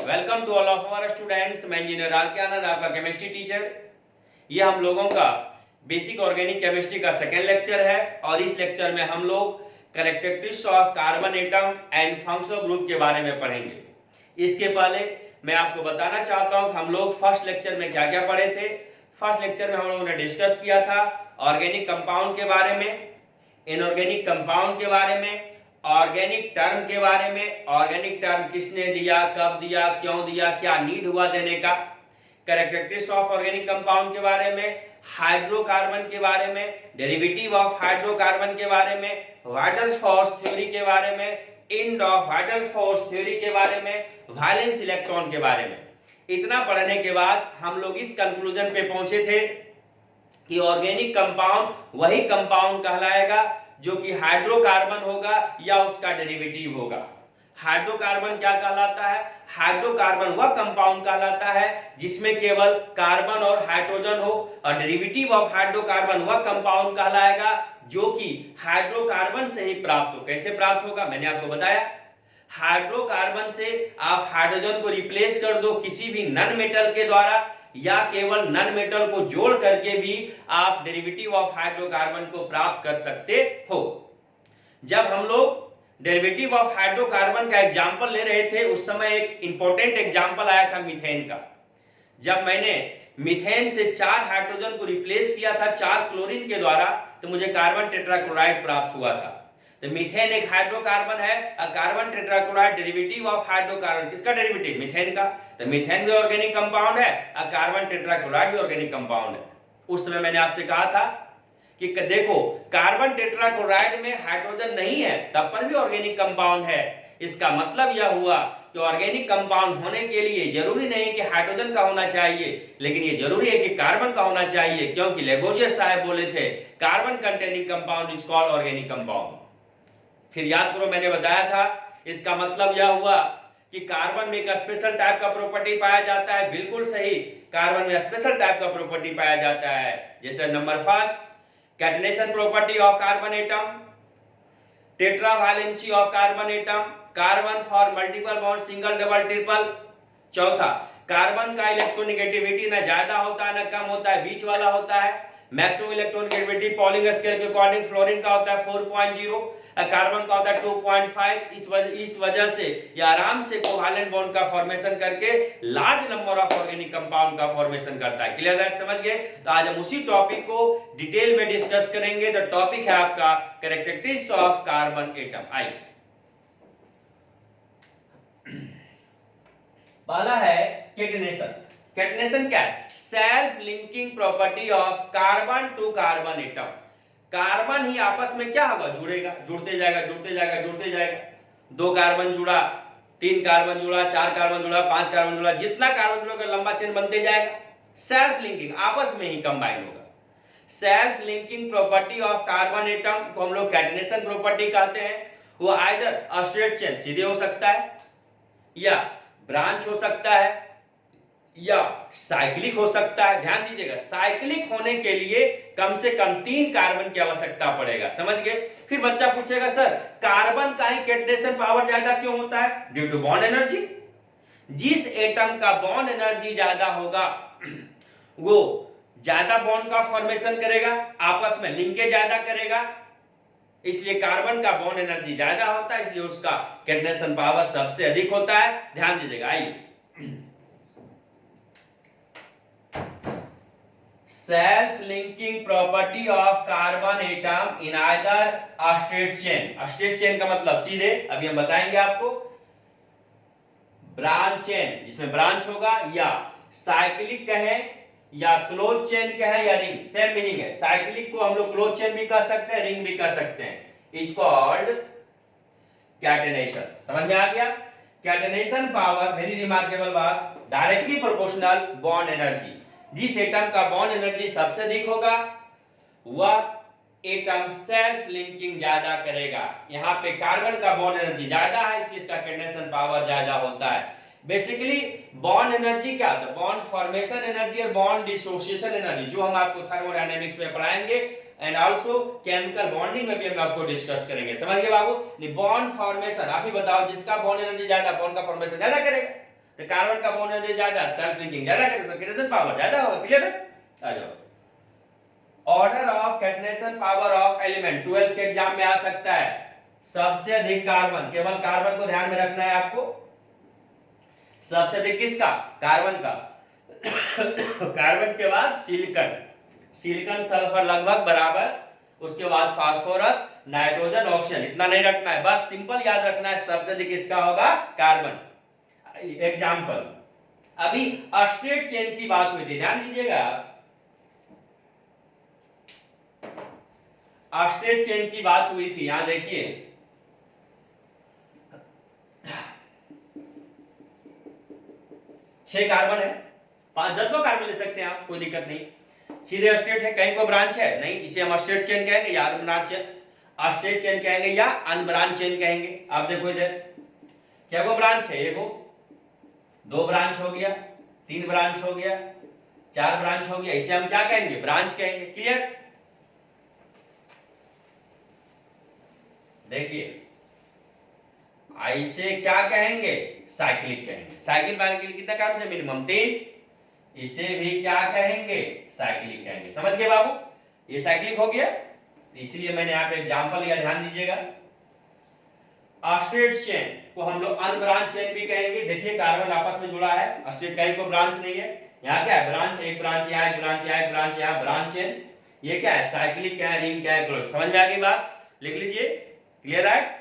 Welcome to all of our students. मैं engineer R K. Anand, आपका chemistry teacher. ये हम लोगों का बेसिक ऑर्गेनिक केमिस्ट्री का सेकेंड लेक्चर है और इस लेक्चर में हम लोग characteristics of carbon atom and functional group के बारे में पढ़ेंगे। इसके पहले मैं आपको बताना चाहता हूं कि हम लोग फर्स्ट लेक्चर में क्या क्या पढ़े थे। फर्स्ट लेक्चर में हम लोगों ने डिस्कस किया था ऑर्गेनिक कंपाउंड के बारे में, इनऑर्गेनिक कंपाउंड के बारे में, ऑर्गेनिक टर्म के बारे में, ऑर्गेनिक टर्म किसने दिया, कब दिया, क्यों दिया, क्या नीड हुआ देने का, कैरेक्टरिस्टिक्स ऑफ ऑर्गेनिक कंपाउंड के बारे में, हाइड्रोकार्बन के बारे में, डेरिवेटिव ऑफ हाइड्रोकार्बन के बारे में, वाइटल फोर्स थ्योरी के बारे में, end of vital force theory के बारे में, वैलेंस इलेक्ट्रॉन के बारे में। इतना पढ़ने के बाद हम लोग इस कंक्लूजन पे पहुंचे थे कि ऑर्गेनिक कंपाउंड वही कंपाउंड कहलाएगा जो कि हाइड्रोकार्बन होगा या उसका डेरिवेटिव होगा। हाइड्रोकार्बन क्या कहलाता है? हाइड्रोकार्बन वह कंपाउंड कहलाता है जिसमें केवल कार्बन और हाइड्रोजन हो, और डेरिवेटिव ऑफ हाइड्रोकार्बन वह कंपाउंड कहलाएगा जो कि हाइड्रोकार्बन से ही प्राप्त हो। कैसे प्राप्त होगा? मैंने आपको बताया, हाइड्रोकार्बन से आप हाइड्रोजन को रिप्लेस कर दो किसी भी नॉन मेटल के द्वारा, या केवल नॉन मेटल को जोड़ करके भी आप डेरिवेटिव ऑफ हाइड्रोकार्बन को प्राप्त कर सकते हो। जब हम लोग डेरिवेटिव ऑफ हाइड्रोकार्बन का एग्जांपल ले रहे थे उस समय एक इंपॉर्टेंट एग्जांपल आया था मीथेन का। जब मैंने मीथेन से 4 हाइड्रोजन को रिप्लेस किया था 4 क्लोरीन के द्वारा, तो मुझे कार्बन टेट्राक्लोराइड प्राप्त हुआ था। तो मीथेन एक हाइड्रोकार्बन है, carbon tetrachloride derivative of hydrocarbon. किसका डेरिवेटिव? मीथेन का। तो मीथेन भी ऑर्गेनिक कंपाउंड है और कार्बन टेट्राक्लोराइड भी ऑर्गेनिक कंपाउंड है। उस समय मैंने आपसे कहा था कि देखो, कार्बन टेट्राक्लोराइड में हाइड्रोजन नहीं है तब पर भी ऑर्गेनिक कंपाउंड है। इसका मतलब यह हुआ कि ऑर्गेनिक कंपाउंड होने के लिए जरूरी नहीं कि हाइड्रोजन का होना चाहिए, लेकिन ये जरूरी है कि कार्बन का होना चाहिए, क्योंकि लेबोजियर साहब बोले थे carbon containing compound is called organic compound. फिर याद करो, मैंने बताया था इसका मतलब यह हुआ कि कार्बन में एक स्पेशल टाइप का प्रॉपर्टी पाया जाता है। बिल्कुल सही, कार्बन में स्पेशल टाइप का प्रॉपर्टी पाया जाता है। जैसे number first, catenation property of carbon atom, tetravalency of carbon atom, carbon for multiple bond, single double triple. चौथा, कार्बन का इलेक्ट्रोनेगेटिविटी ना ज्यादा होता है ना कम होता है, बीच वाला होता है। मैक्सिमम इलेक्ट्रोनेगेटिविटी पॉलिंग स्केल के अकॉर्डिंग फ्लोरीन का होता है 4.0, कार्बन का होता है 2.5। इस वजह से ये आराम से कोवैलेंट बॉन्ड का फॉर्मेशन करके large number of organic compound का फॉर्मेशन करता है। Clear that? समझ गए? तो आज हम उसी टॉपिक को डिटेल में डिस्कस करेंगे। तो टॉपिक है आपका कैरेक्टरिस्टिक्स ऑफ कार्बन एटम। आइए, पहला है कैटेनेशन। कैटेनेशन क्या है? Self linking property of carbon to carbon atom. Carbon ही आपस में क्या होगा? जुड़ेगा, जुड़ते जाएगा, जुड़ते जाएगा, जुड़ते जाएगा। 2 कार्बन जुड़ा, 3 कार्बन जुड़ा, 4 कार्बन जुड़ा, 5 कार्बन जुड़ा, जितना कार्बन जुड़ेगा लंबा चेन बनते जाएगा। सेल्फ लिंकिंग, आपस में ही कंबाइन होगा। Self linking property of carbon atom को हम लोग कैटेनेशन प्रॉपर्टी कहते हैं। वो आइदर स्ट्रेट चेन, सीधे हो सकता है, या ब्रांच हो सकता है, या साइक्लिक हो सकता है। ध्यान दीजिएगा, साइक्लिक होने के लिए कम से कम 3 कार्बन की आवश्यकता पड़ेगा। समझ गए? फिर बच्चा पूछेगा, सर कार्बन का ही कैटेनेशन पावर ज्यादा क्यों होता है? Due to bond energy. जिस एटम का बॉन्ड एनर्जी ज्यादा होगा वो ज्यादा बॉन्ड का फॉर्मेशन करेगा, आपस में लिंकेज ज्यादा करेगा, इसलिए कार्बन का बॉन्ड एनर्जी ज्यादा होता है, इसलिए उसका कैटेनेशन पावर सबसे अधिक होता है। ध्यान दीजिएगा। आइए, self linking property of carbon atom in either straight chain. Straight chain का मतलब सीधे, अभी हम बताएंगे आपको। ब्रांच चेन, जिसमें ब्रांच होगा, या साइक्लिक कहें या क्लोज चेन कहें या रिंग, सेम मीनिंग है। साइक्लिक को हम लोग क्लोज चेन भी कह सकते हैं, रिंग भी कह सकते हैं। It's called catenation. समझ में आ गया? कैटेनेशन पावर, वेरी रिमार्केबल बात, डायरेक्टली प्रोपोर्शनल बॉन्ड एनर्जी। जिस एटम का बॉन्ड एनर्जी सबसे अधिक होगा वह एटम सेल्फ लिंकिंग ज्यादा करेगा। यहां पे कार्बन का बॉन्ड एनर्जी ज्यादा है, इसलिए इसका कैटेनेशन पावर ज्यादा होता है। बेसिकली बॉन्ड एनर्जी क्या होता है? बॉन्ड फॉर्मेशन एनर्जी और बॉन्ड डिसोसिएशन एनर्जी, जो हम आपको थर्मोडायनेमिक्स में पढ़ाएंगे एंड आल्सो केमिकल बॉन्डिंग में भी हम आपको डिस्कस करेंगे। समझ गए बाबू? बॉन्ड फॉर्मेशन, आप ही बताओ, जिसका बॉन्ड एनर्जी ज्यादा, बॉन्ड का फॉर्मेशन ज्यादा करेगा। तो कार्बन का बॉन्ड एनर्जी ज्यादा, सेल्फ लिंकिंग ज्यादा करेगा तो कैटेनेशन पावर ज्यादा होगा। क्लियर है? आ जाओ। Order of catenation power of element 12th के एग्जाम में आ सकता है। सबसे अधिक कार्बन, केवल कार्बन को ध्यान में रखना है आपको। सबसे अधिक किसका? कार्बन का। कार्बन के बाद सिलिकॉन, सिलिकॉन सल्फर लगभग बराबर, उसके बाद फास्फोरस, नाइट्रोजन, ऑक्सीजन। इतना नहीं रखना है, बस सिंपल याद रखना है सबसे अधिक किसका होगा? कार्बन। एग्जाम्पल, अभी अस्टेट चेन की बात हुई थी, ध्यान दीजिएगा। अस्टेट चेन की बात हुई थी, यहां देखिए 6 कार्बन है, 5 जब तो कार्बन ले सकते हैं आप, कोई दिक्कत नहीं। सीधे अस्टेट है, कहीं कोई ब्रांच है नहीं, इसे हम अस्टेट चेन कहेंगे या अनब्रांच अस्टेट चेन कहेंगे या अनब्रांच चेन कहेंगे। आप देखो इधर क्या वो ब्रांच है? एगो, 2 ब्रांच हो गया, 3 ब्रांच हो गया, 4 ब्रांच हो गया, इसे हम क्या कहेंगे? ब्रांच कहेंगे। क्लियर? देखिए इसे क्या कहेंगे? साइक्लिक कहेंगे। साइकिल बाइकिल कितना कार्बन है? मिनिमम 3। इसे भी क्या कहेंगे? साइक्लिक कहेंगे। समझ गए बाबू? ये साइक्लिक हो गया, इसलिए मैंने यहाँ पे एग्जांपल लिया, ध्यान दीजिएगा। अस्टेट चेन को हम लोग अनब्रांच चेन भी कहेंगे। देखिए कार्बन आपस में जुड़ा है, अस्टेट कहीं को ब्रांच नहीं है, यहाँ क्या है? ब्रांच है, एक ब्रांच यहाँ, एक ब्रांच यहाँ, एक ब्रांच यहाँ, ब्रांच चेन। ये क्या है? साइक्लिक क्या है? रिंग क्या है? समझ में आ गई बात? लिख लीजिए। क्लियर है?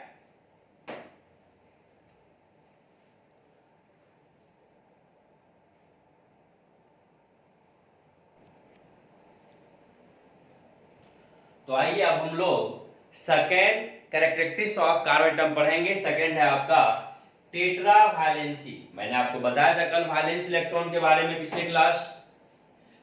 तो आइए अब हम लोग second characteristics of carbon atom पढ़ेंगे। सेकेंड है आपका टेट्रा वैलेंसी। मैंने आपको बताया था कल वैलेंस इलेक्ट्रॉन के बारे में पिछले class.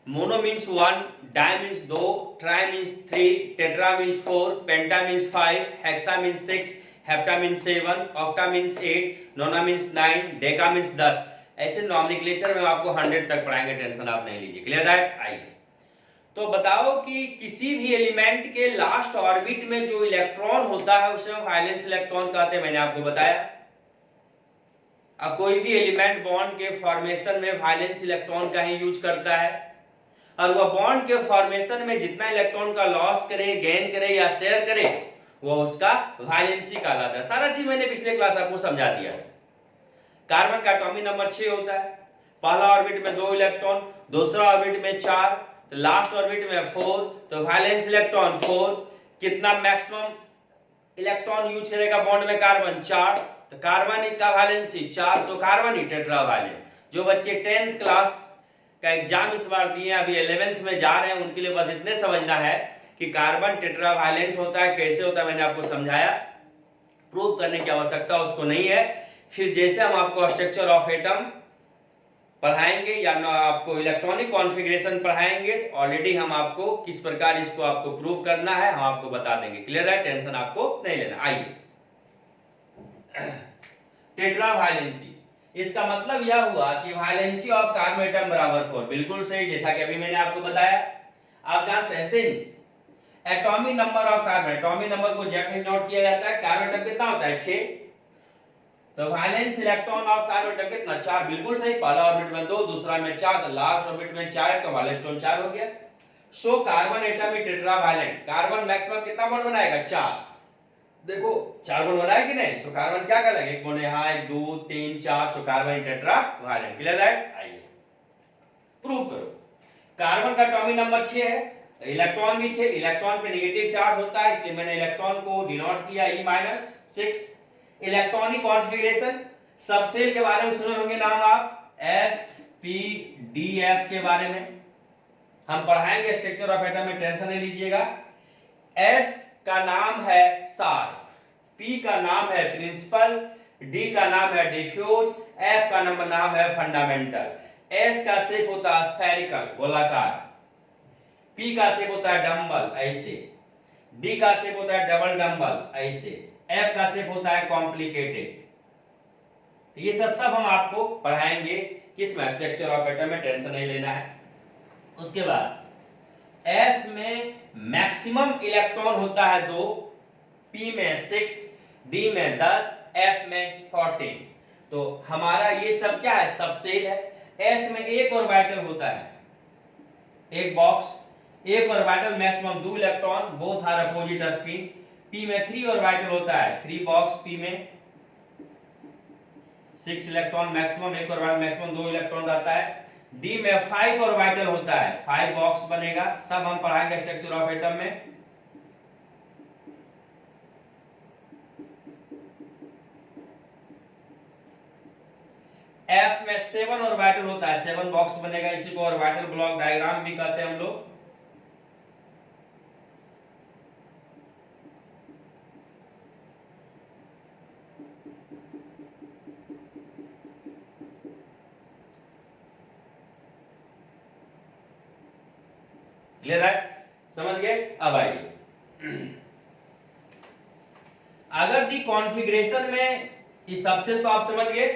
Mono means 1, di means 2, tri means 3, tetra means 4, penta means 5, hexa means 6, hepta means 7, octa means 8, nona means 9, deca means 10। ऐसे नॉमेनक्लेचर में आपको 100 तक पढ़ाएंगे, टेंशन आप नहीं लीजिए। Clear that? आइए तो बताओ कि किसी भी एलिमेंट के लास्ट ऑर्बिट में जो इलेक्ट्रॉन होता है उसे हम वैलेंस इलेक्ट्रॉन कहते हैं। मैंने आपको बताया कोई भी एलिमेंट बॉन्ड के फॉर्मेशन में वैलेंस इलेक्ट्रॉन का ही यूज करता है, और वह बॉन्ड के फॉर्मेशन में जितना इलेक्ट्रॉन का लॉस करे, गेन करे या शेयर करे, वह उसका वैलेंसी कहलाता है। सारा चीज मैंने पिछले क्लास आपको समझा दिया है। कार्बन का एटॉमिक नंबर 6 होता है, पहला ऑर्बिट में 2 इलेक्ट्रॉन, दूसरा ऑर्बिट में 4, तो लास्ट ऑर्बिट में 4, तो वैलेंस इलेक्ट्रॉन 4। कितना मैक्सिमम इलेक्ट्रॉन यूज करेगा बॉन्ड में? कार्बन 4, तो कार्बन का वैलेंसी 4, सो कार्बन ही टेट्रा वैलेंट। जो बच्चे 10th क्लास का एग्जाम इस बार दिए, अभी 11th में जा रहे हैं, उनके लिए बस इतने समझना है कि कार्बन टेट्रा वैलेंट होता है। कैसे होता है मैंने आपको समझाया, प्रूव करने की आवश्यकता उसको नहीं है। फिर जैसे हम आपको स्ट्रक्चर ऑफ एटम पढ़ाएंगे या ना आपको इलेक्ट्रॉनिक कॉन्फ़िगरेशन पढ़ाएंगे, तो ऑलरेडी हम आपको किस प्रकार इसको आपको प्रूव करना है हम आपको बता देंगे। क्लियर है? टेंशन आपको नहीं लेना। आइए टेट्रा वैलेंसी, इसका मतलब यह हुआ कि वैलेंसी ऑफ कार्बन एटम बराबर 4। बिल्कुल सही, जैसा कि अभी मैंने आपको बताया। आप जानते हैं since atomic number of carbon, atomic number को जैसे नोट किया जाता है, कार्बन एटम कितना होता है? 6, तो valence electron of carbon atom कितना? 4। बिल्कुल सही, पहला ऑर्बिट में 2, दूसरा में 4, तो लास्ट ऑर्बिट में 4, तो वैलेंस इलेक्ट्रॉन 4 हो गया। So carbon atom is tetra valent. Carbon maximum कितना बॉन्ड बनाएगा? 4। देखो 4 बॉन्ड बनाया कि नहीं? सो कार्बन क्या करेगा? एक बॉन्ड यहां, 1 2 3 4, so carbon tetra valent. Clear है? आइए प्रूव करो। कार्बन का एटॉमिक नंबर 6 है, तो इलेक्ट्रॉन भी 6, इलेक्ट्रॉन पे नेगेटिव चार्ज होता है, इसलिए मैंने इलेक्ट्रॉन को डिनोट किया E-6। इलेक्ट्रॉनिक कॉन्फ़िगरेशन, सब सेल के बारे में सुने होंगे नाम आप, SPDF के बारे में हम पढ़ाएंगे स्ट्रक्चर ऑफ एटम में, टेंशन नहीं लीजिएगा। S का नाम है शार्प, P का नाम है प्रिंसिपल, D का नाम है डिफ्यूज, F का नाम है फंडामेंटल। S का शेप होता है स्फेरिकल, गोलाकार, P का शेप होता है डंबल ऐसे, D का शेप होता है डबल डंबल ऐसे, F का शेप होता है कॉम्प्लिकेटेड। तो ये सब हम आपको पढ़ाएंगे किस में? स्ट्रक्चर ऑफ एटम में, टेंशन नहीं लेना है। उसके बाद S में मैक्सिमम इलेक्ट्रॉन होता है 2, P में 6, D में 10, F में 14। तो हमारा ये सब क्या है, सबसेल है। एस में एक ऑर्बिटल होता है, एक बॉक्स, एक orbital maximum 2 electron, both are opposite spin. P में 3 ऑर्बिटल होता है, 3 बॉक्स, पी में 6 इलेक्ट्रॉन मैक्सिमम, एक ऑर्बिटल मैक्सिमम 2 इलेक्ट्रॉन रहता है। डी में 5 ऑर्बिटल होता है, 5 बॉक्स बनेगा, सब हम पढ़ाएंगे स्ट्रक्चर ऑफ एटम में। एफ में 7 ऑर्बिटल होता है, 7 बॉक्स बनेगा, इसी को ऑर्बिटल ब्लॉक डायग्राम भी कहते हैं हम लोग। क्लियर है, समझ गए। अब आइए, अगर दी कॉन्फ़िगरेशन में इस सबसे तो आप समझ गए,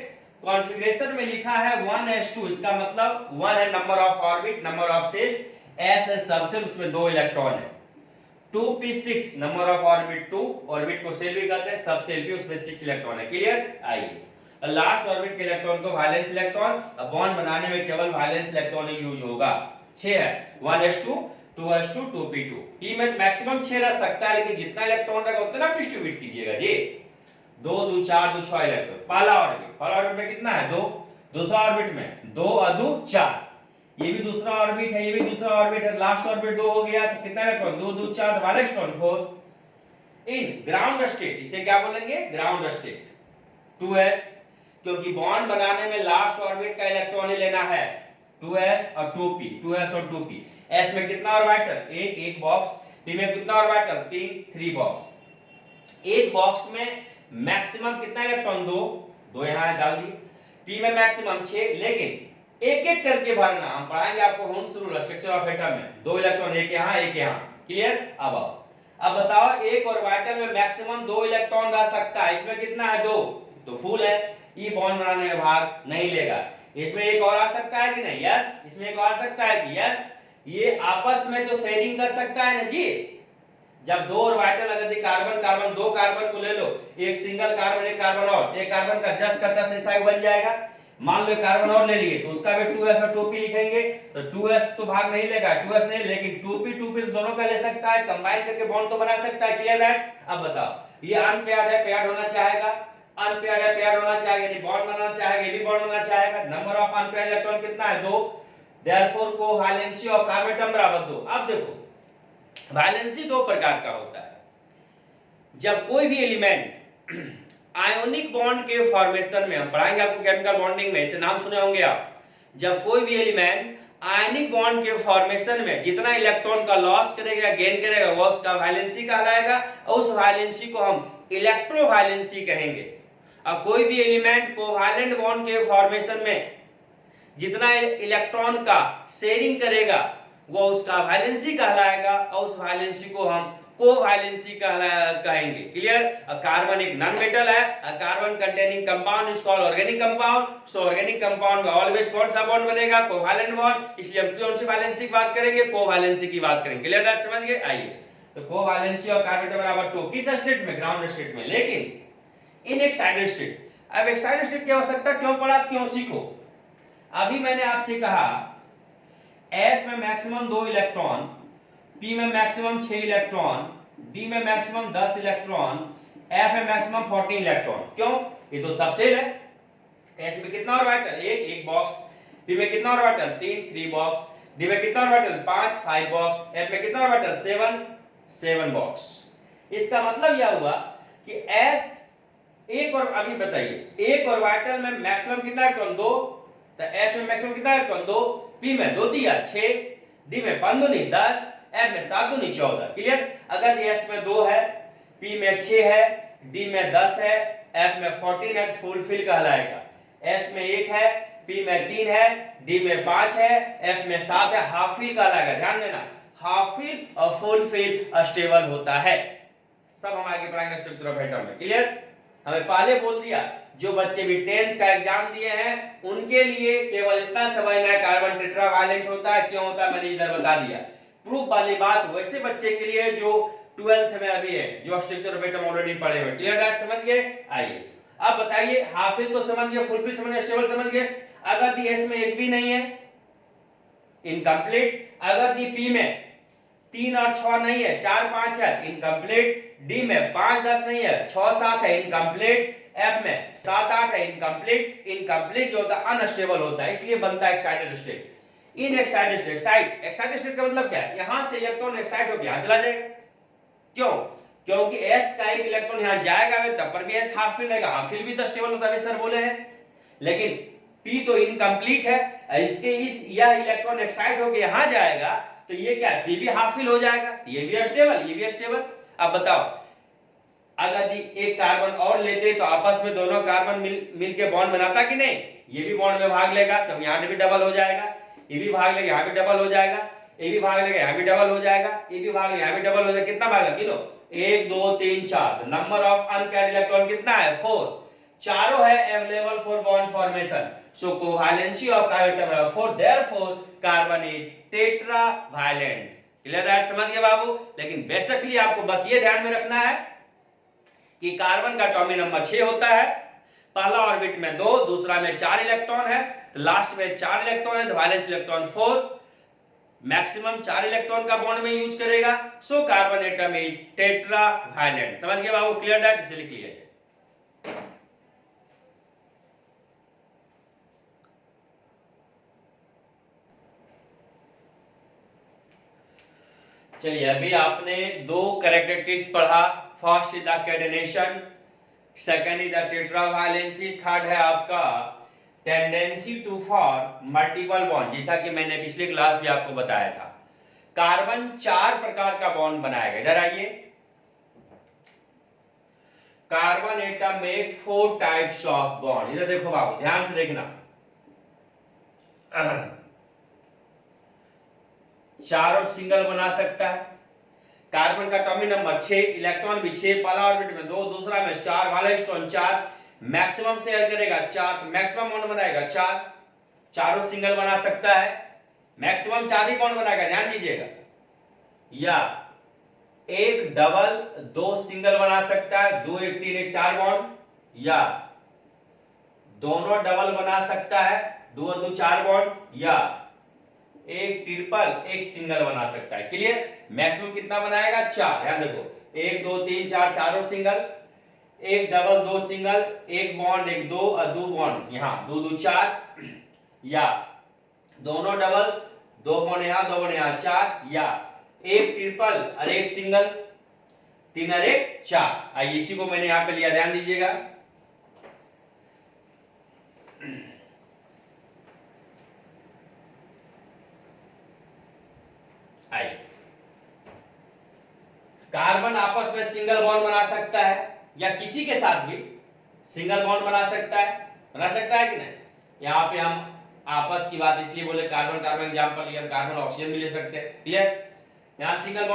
कॉन्फ़िगरेशन में लिखा है 1s2, इसका मतलब 1 है number of orbit, number of cell, s है सबसेल, उसमें 2 इलेक्ट्रॉन है। 2p6 number of orbit 2, orbit को सेल भी कहते हैं, सबसेल भी, उसमें 6 इलेक्ट्रॉन है। क्लियर। आइए, लास्ट ऑर्बिट के इलेक्ट्रॉन को वैलेंस इलेक्ट्रॉन, बॉन्ड बनाने में केवल वैलेंस इलेक्ट्रॉन ही यूज होगा। 6 है, 1s2 2s2 2p2। p में मैक्सिमम 6 रह सकता है, लेकिन जितना इलेक्ट्रॉन रहेगा उतना आप डिस्ट्रीब्यूट कीजिएगा जी। 2 2 4 2 6 इलेक्ट्रॉन। पहला ऑर्बिट में कितना है, 2। दूसरा ऑर्बिट में 2 2 4, ये भी दूसरा ऑर्बिट है, ये भी दूसरा ऑर्बिट है, लास्ट ऑर्बिट 2 हो गया, तो कितना इलेक्ट्रॉन, 2 2 4, वाला इलेक्ट्रॉन 4। इन ग्राउंड स्टेट, इसे क्या बोलेंगे, ग्राउंड स्टेट, 2s, क्योंकि बॉन्ड बनाने में लास्ट ऑर्बिट का इलेक्ट्रॉन ही लेना है, 2s और 2p, 2s और 2p। s में कितना ऑर्बिटल, एक बॉक्स। p में कितना ऑर्बिटल, 3 बॉक्स। एक बॉक्स में मैक्सिमम कितना इलेक्ट्रॉन, 2 यहां डाल दिए। p में मैक्सिमम 6, लेकिन एक एक करके भरना, हम पढ़ाएंगे आपको Hund's rule structure of atom में। 2 इलेक्ट्रॉन, एक यहां एक यहां। क्लियर। अब बताओ, एक ऑर्बिटल में मैक्सिमम 2 इलेक्ट्रॉन रह सकता है, इसमें कितना है, 2, तो फुल है, ई बॉन्ड बनाने में भाग नहीं लेगा। इसमें एक और आ सकता है कि नहीं, यस, इसमें एक और आ सकता है कि यस, ये आपस में तो शेयरिंग कर सकता है ना जी। जब 2 ऑर्बिटल, अगर कार्बन कार्बन, 2 कार्बन को ले लो, एक सिंगल कार्बन, एक कार्बन और, एक कार्बन का जस्ट का 10 ऐसा बन जाएगा। मान लो कार्बन और ले लिए, तो उसका भी 2s और 2p लिखेंगे, तो 2s तो भाग नहीं लेगा, 2s नहीं, लेकिन 2p तो दोनों का ले सकता है, कंबाइन करके बॉन्ड तो बना सकता है। Clear that. अब बताओ, ये अनपेयर्ड है, पेयर्ड होना चाहेगा, अनपेयर्ड है, पेयर्ड होना चाहेगा, यानी बॉन्ड बनाना चाहेगा, ये भी बॉन्ड होना चाहेगा। नंबर ऑफ अनपेयर्ड इलेक्ट्रॉन कितना है, 2, therefore covalency of carbon atom बराबर 2। अब देखो, वैलेंसी 2 प्रकार का होता है। जब कोई भी एलिमेंट आयोनिक बॉन्ड के फॉर्मेशन में, हम पढ़ाएंगे आपको केमिकल बॉन्डिंग में, इसे नाम सुने होंगे आप। जब कोई भी एलिमेंट आयनिक बॉन्ड के फॉर्मेशन में जितना इलेक्ट्रॉन का लॉस करेगा, गेन करेगा, वो उसका वैलेंसी कहलाएगा, और उस वैलेंसी को हम इलेक्ट्रोवैलेंसी कहेंगे। अब कोई भी एलिमेंट कोवैलेंट बॉन्ड के फॉर्मेशन में जितना इलेक्ट्रॉन का शेयरिंग करेगा, वो उसका वैलेंसी कहलाएगा, और उस वैलेंसी को हम कोवैलेंसी कहेंगे। क्लियर। कार्बन एक नॉन मेटल है, carbon containing compound is called organic compound. So organic compound में ऑलवेज कौन सा बॉन्ड बनेगा, कोवैलेंट बॉन्ड, इसलिए हम कौन सी वैलेंसी की बात करेंगे, कोवैलेंसी की बात करेंगे। क्लियर दैट, समझ गए। आइए, तो कोवैलेंसी और कार्बन बराबर 2, किस स्टेट में, ग्राउंड स्टेट में। लेकिन इन एक्साइटेड स्टेट, अब एक्साइटेड स्टेट की आवश्यकता क्यों पड़ा, क्यों सीखो। अभी मैंने आपसे कहा s में मैक्सिमम 2 इलेक्ट्रॉन, p में मैक्सिमम 6 इलेक्ट्रॉन, d में मैक्सिमम 10 इलेक्ट्रॉन, f में मैक्सिमम 14 इलेक्ट्रॉन। क्यों, ये तो सबसेल है। s में कितना ऑर्बिटल, एक बॉक्स। p में कितना ऑर्बिटल, 3 बॉक्स। d में कितना ऑर्बिटल, 5 बॉक्स। f में कितना ऑर्बिटल, 7 बॉक्स। इसका मतलब यह हुआ कि s एक, और अभी बताइए, एक ऑर्बिटल में मैक्सिमम कितना इलेक्ट्रॉन, 2, तो s में मैक्सिमम कितना इलेक्ट्रॉन, 2, p में 2 दिया 6, d में 5 दूनी 10, f में 7 दूनी 14। क्लियर। अगर s में 2 है, p में 6 है, d में 10 है, f में 14 है, फुलफिल कहलाएगा। s में 1 है, p में 3 है, d में 5 है, f में 7 है, हाफ फिल कहलाएगा। ध्यान देना, हाफ फिल और फुलफिल स्टेबल होता है। सब हम आगे पढ़ाएंगे स्ट्रक्चर ऑफ एटम में। क्लियर। हमें पहले बोल दिया, जो बच्चे भी 10th का एग्जाम दिए हैं उनके लिए केवल इतना समझना है, कार्बन टेट्रावैलेंट होता है, क्यों होता है मैंने इधर बता दिया। प्रूफ वाली बात वैसे बच्चे के लिए जो 12th में अभी है, जो स्ट्रक्चर ऑफ एटम ऑलरेडी पढ़े हुए। क्लियर दैट, समझ गए। आइए, अब बताइए, हाफ फिल तो समझ गए, फुल फिल समझ गए, स्टेबल समझ गए। अगर दी एस में एक भी नहीं है, इनकम्प्लीट। अगर दी पी में 3 और 6 नहीं है, 4 5 है, इनकम्प्लीट। डी में 5 10 नहीं है, 6 7 है, इनकम्प्लीट। एफ में 7 8 है, इनकम्प्लीट। इनकम्प्लीट जो होता है अनस्टेबल होता है, इसलिए बनता है excited state. In excited state, excited state का मतलब क्या है? यहां से इलेक्ट्रॉन एक्साइट होकर यहां चला जाएगा। क्यों? क्योंकि s का एक इलेक्ट्रॉन यहां जाएगा तब पर भी s हाफ फिल रहेगा। हाफ फिल भी तो स्टेबल होता है सर बोले हैं, लेकिन p तो इनकम्प्लीट है, इसके यह इलेक्ट्रॉन एक्साइट होकर यहां जाएगा तो ये क्या है, p भी हाफ फिल हो जाएगा, ये भी स्टेबल, ये भी स्टेबल। अब बताओ, अगर एक कार्बन और लेते तो आपस में दोनों कार्बन मिल के बॉन्ड बनाता कि नहीं? ये भी बॉन्ड में भाग लेगा, क्योंकि यहां भी डबल हो जाएगा, ये भी भाग लेगा, यहां भी डबल हो जाएगा, ये भी भाग लेगा, यहां भी डबल हो जाएगा, ये भी भाग लेगा, यहां भी डबल हो जाएगा। कितना भाग लगा? गिनो, 1 2 3 4। नंबर ऑफ अनपेयर्ड इलेक्ट्रॉन कितना है? 4। चारों है available for bond formation, so covalency of carbon 4, therefore carbon is tetravalent. Clear that? समझ गए बाबू? लेकिन बेसिकली आपको बस ये ध्यान में रखना है कि कार्बन का एटॉमिक नंबर 6 होता है, पहला ऑर्बिट में 2, दूसरा में 4 इलेक्ट्रॉन है, तो लास्ट में 4 इलेक्ट्रॉन है, तो वैलेंस इलेक्ट्रॉन 4, मैक्सिमम 4 इलेक्ट्रॉन का बॉन्ड में यूज करेगा, सो कार्बन एटम इज टेट्रावैलेंट। समझ गए बाबू? Clear that? इसे लिख लीजिए। चलिए, अभी आपने दो कैरेक्टरिस्टिक्स पढ़ा। First is the catenation, second is the tetravalency, third है आपका tendency to form multiple bond, जैसा कि मैंने पिछले क्लास में आपको बताया था। कार्बन 4 प्रकार का बॉन्ड बनाएगा। इधर आइए, carbon atom make 4 types of bond. इधर देखो बाबू, ध्यान से देखना। चारों सिंगल बना सकता है। कार्बन का एटॉमिक नंबर 6, इलेक्ट्रॉन भी 6, पहला ऑर्बिट में 2, दूसरा में 4, वैलेंस 4, मैक्सिमम शेयर करेगा 4, तो मैक्सिमम बॉन्ड बनाएगा 4। चारों सिंगल बना सकता है, मैक्सिमम 4 ही बॉन्ड बनाएगा, ध्यान दीजिएगा। या एक डबल 2 सिंगल बना सकता है, 2 1 3 1 4 बॉन्ड, या दोनों डबल बना सकता है, 2 2 4 बॉन्ड, या एक ट्रिपल एक सिंगल बना सकता है। क्लियर? मैक्सिमम कितना बनाएगा? 4। ध्यान देखो, 1 2 3 4, चारों सिंगल, एक डबल 2 सिंगल, एक बॉन्ड 1 2 और 2 बॉन्ड यहां, 2 2 4, या दोनों डबल, 2 बॉन्ड यहां, 2 बॉन्ड यहां, 4, या एक ट्रिपल और एक सिंगल, 3 और 1 4। आइए इसी को मैंने यहां पे लिया, ध्यान दीजिएगा। आइए, कार्बन आपस में सिंगल बॉन्ड बना सकता है, या किसी के साथ भी सिंगल बॉन्ड बना सकता है कि नहीं? यहां पे हम आपस की बात इसलिए बोले, कार्बन कार्बन एग्जांपल लिया, कार्बन ऑक्सीजन भी ले सकते हैं। क्लियर? यहां सिंगल